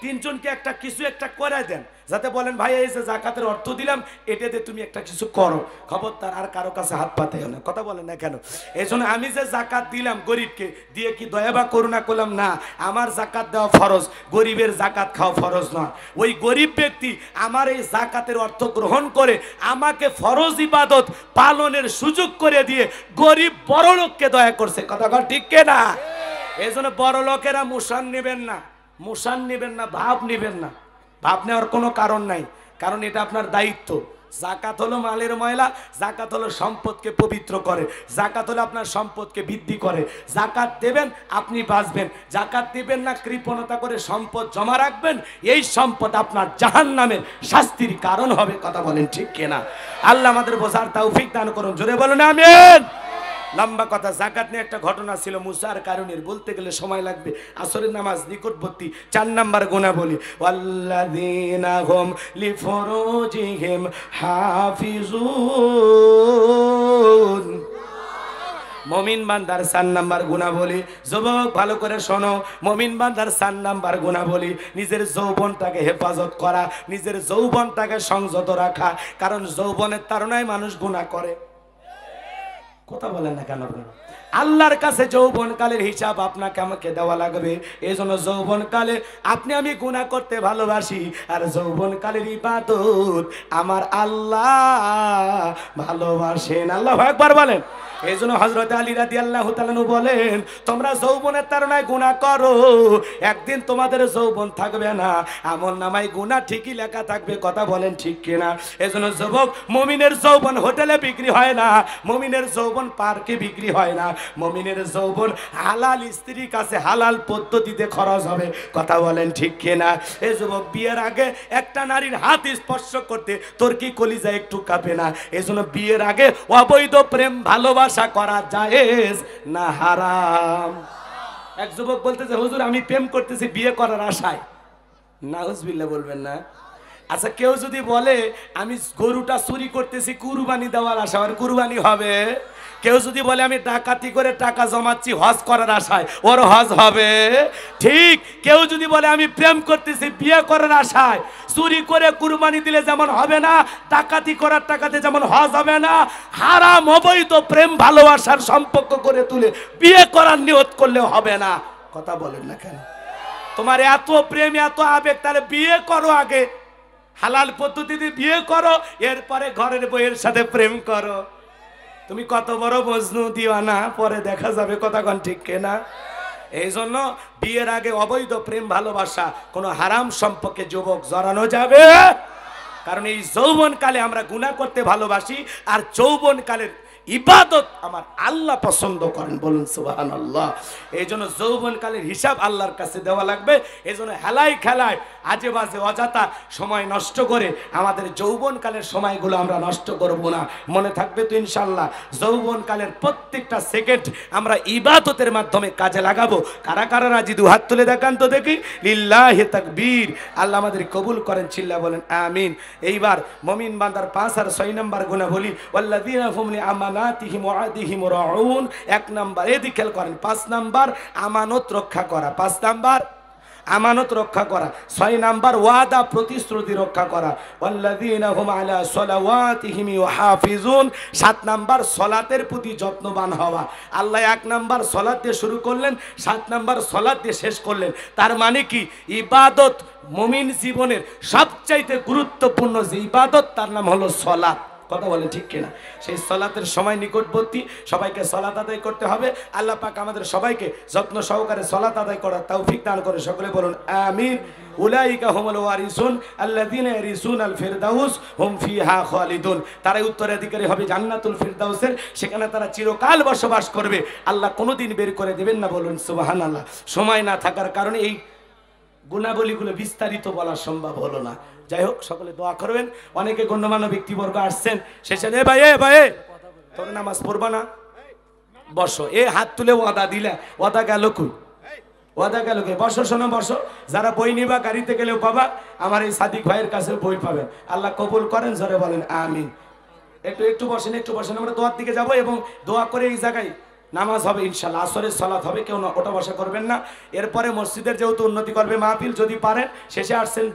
Speaker 1: 3 জনকে একটা কিছু একটা করে দেন, যাতে বলেন ভাই এই যে জাকাতের অর্থ দিলাম, এটাতে তুমি একটা কিছু করো, খবরদার আর কারো কাছে হাত পাতেও না। কথা বলেন না কেন? এই জন্য আমি যে জাকাত দিলাম গরিবকে, দিয়ে কি দয়া বা করুণা করলাম? না, আমার জাকাত দেওয়া ফরজ, গরিবের জাকাত খাওয়া ফরজ নয়। ওই গরিব ব্যক্তি আমার এই জাকাতের অর্থ গ্রহণ করে আমাকে ফরজ ইবাদত পালনের সুযোগ করে দিয়ে গরিব বড় লোককে দয়া করছে। কথা বল ঠিক কিনা? এই জন্য বড় লোকেরা মুসান নেবেন না, মুসান নেবেন না, ভাব নেবেন না। ভাব নেওয়ার কোনো কারণ নাই, কারণ এটা আপনার দায়িত্ব। যাকাত হলো মালের ময়লা, যাকাত হলো সম্পদকে পবিত্র করে, যাকাত হলো আপনার সম্পদকে বৃদ্ধি করে। যাকাত দেবেন আপনি বাঁচবেন, যাকাত দিবেন না কৃপণতা করে সম্পদ জমা রাখবেন, এই সম্পদ আপনার জাহান্নামের শাস্তির কারণ হবে। কথা বলেন ঠিক কিনা? আল্লাহ আমাদের বোঝার তৌফিক দান করুন, জোরে বলুন আমিন। লম্বা কথা। যাকাত নিয়ে একটা ঘটনা ছিল মুসার কারণের, বলতে গেলে সময় লাগবে, আসরের নামাজ নিকটবর্তী। 4 নাম্বার গুনাহ বলি, ওয়াল্লাযীনা হুম লিফুরুজিহিম হাফিজুন। মুমিন বান্দার 4 নাম্বার গুনাহ বলি, যুবক ভালো করে শোনো, মুমিন বান্দার 4 নাম্বার গুনাহ বলি, নিজের যৌবনটাকে হেফাজত করা, নিজের যৌবনটাকে সংযত রাখা। কারণ যৌবনের তাড়নায় মানুষ গুনাহ করে। কথা বলেন না কেন? আল্লাহর কাছে যৌবনকালের হিসাব আপনাকে আমাকে দেওয়া লাগবে। এই জন্য যৌবনকালে আপনি আমি গুনাহ করতে ভালোবাসি, আর যৌবনকালের ইবাদত আমার আল্লাহ ভালোবাসেন। আল্লাহু আকবার বলেন। এই জন্য হযরত আলী রাদিয়াল্লাহু তাআলা আনহু বলেন, তোমরা যৌবনের তাড়নায় গুনাহ করো, একদিন তোমাদের যৌবন থাকবে না, আমলনামায় গুনাহ ঠিকই লেখা থাকবে। কথা বলেন ঠিক কিনা? এই জন্য যুবক, মুমিনের যৌবন হোটেলে বিক্রি হয় না, মুমিনের যৌবন পার্কে বিক্রি হয় না, মুমিনের যৌবন হালাল স্ত্রীর কাছে হালাল পদ্ধতিতে খরচ হবে। কথা বলেন ঠিক কিনা? এই যুবক, বিয়ের আগে একটা নারীর হাত স্পর্শ করতে তোর কি কলিজা একটু কাঁপে না? এই জন্য বিয়ের আগে অবৈধ প্রেম ভালোবাসা করা জায়েজ না হারাম? এক যুবক বলতেছে, হুজুর আমি প্রেম করতেছি বিয়ে করার আশায়। নাউজুবিল্লাহ বলবেন না? আচ্ছা, কেউ যদি বলে আমি গরুটা চুরি করতেছি কুরবানি দেওয়ার আশা, আর কুরবানি হবে? কেউ যদি বলে আমি ডাকাতি করে টাকা জমাচ্ছি হজ করার আশায়, ওর হজ হবে? ঠিক। কেউ যদি বলে আমি প্রেম করতেছি বিয়ে করার আশায়, চুরি করে কুরবানি দিলে যেমন হবে না, ডাকাতি করার টাকাতে যেমন হজ হবে না, হারাম অবৈধ প্রেম ভালোবাসার সম্পর্ক করে তুলে বিয়ে করার নিয়ত করলেও হবে না। কথা বলেন না কেন? তোমার এত প্রেম এত আবেগ, তাহলে বিয়ে করো আগে, হালাল পদ্ধতিতে বিয়ে করো, এরপরে ঘরের বউয়ের সাথে প্রেম করো। তুমি কত বড় মজনু দিওয়ানা, পরে দেখা যাবে। কথা কোন ঠিক কিনা? এই জন্য বিয়ের আগে অবৈধ প্রেম ভালোবাসা, কোনো হারাম সম্পর্কে যুবক জড়ানো যাবে। কারণ এই যৌবনকালে আমরা গুনাহ করতে ভালোবাসি, আর যৌবনকালের ইবাদত আমার আল্লাহ পছন্দ করেন। বলুন সুবহানাল্লাহ। এই জন্য যৌবনকালের হিসাব আল্লাহর কাছে দেওয়া লাগবে। এই জন্য হেলায় খেলায় আজে বাজে অযথা সময় নষ্ট করে আমাদের যৌবনকালের সময়গুলো আমরা নষ্ট করব না। মনে থাকবে তো ইনশাল্লাহ? যৌবনকালের প্রত্যেকটা সেকেন্ড আমরা ইবাদতের মাধ্যমে কাজে লাগাবো। কারা কারা রাজি? দু হাত তুলে দেখান তো দেখি। লিল্লাহি তাকবীর। আল্লাহ আমাদের কবুল করেন, চিল্লা বলেন আমিন। এইবার মুমিন বান্দার 5 আর 6 নাম্বার গুনাহ বলি, ওয়াল্লাযীনা হুম লিআমানাতিহিম ওয়া আহদিহিম রাউন। 1 নাম্বার, এদিকে খেয়াল করেন, 5 নাম্বার আমানত রক্ষা করা, 5 নাম্বার আমানত রক্ষা করা, 6 নাম্বার ওয়াদা প্রতিশ্রুতি রক্ষা করা, ওয়াল্লাযীনা হুম আলা সালাওয়াতিহিম ইউহাফিজুন। 7 নাম্বার সালাতের প্রতি যত্নবান হওয়া। আল্লাহ 1 নাম্বার সালাত দিয়ে শুরু করলেন, 7 নাম্বার সালাত দিয়ে শেষ করলেন। তার মানে কি? ইবাদত মুমিন জীবনের সবচাইতে গুরুত্বপূর্ণ যে ইবাদত, তার নাম হলো সালাত। কথা বলে ঠিক কিনা? সেই সালাতের সময় নিকটবর্তী, সবাইকে সালাত আদায় করতে হবে। আল্লাহ পাক আমাদের সবাইকে যত্ন সহকারে সালাত আদায় করার তৌফিক দান করে। সকলে বলুন আমিন। উলাইকা হুমুল ওয়ারিসুন আল্লাযীনা ইয়ারিসুনাল ফিরদাউস হুম ফিহা খালিদুন। তারাই উত্তরাধিকারী হবে জান্নাতুল ফিরদাউসের, সেখানে তারা চিরকাল বসবাস করবে। আল্লাহ কোনোদিন বের করে দেবেন না। বলুন সুবহানাল্লাহ। সময় না থাকার কারণে এই গুণাবলীগুলো বিস্তারিত বলা সম্ভব হলো না। যাই হোক, সকলে দোয়া করবেন। অনেকে গণ্যমান্য ব্যক্তিবর্গ আসছেন, শেষে এ ভাই তোর নামাজ পড়বা না, বসো। এ হাত তুলে ওয়াদা দিলে, ওয়াদা গেল কই? ওয়াদা গেল কই? বসো, শোনো, বসো। যারা বই নিবা গাড়িতে গেলেও পাবা, আমার এই সাদিক ভাইয়ের কাছে বই পাবেন। আল্লাহ কবুল করেন, জোরে বলেন আমিন। একটু বসেন, একটু বসেন। আমরা দোয়ার দিকে যাবো এবং দোয়া করে এই জায়গায় নামাজ হবে ইনশাআল্লাহ। আসরের সালাত হবে, কেউ ওটা বসা করবেন না। এরপরে মসজিদের যেহেতু উন্নতি করবে মাহফিল, যদি পারেন শেষে আসছেন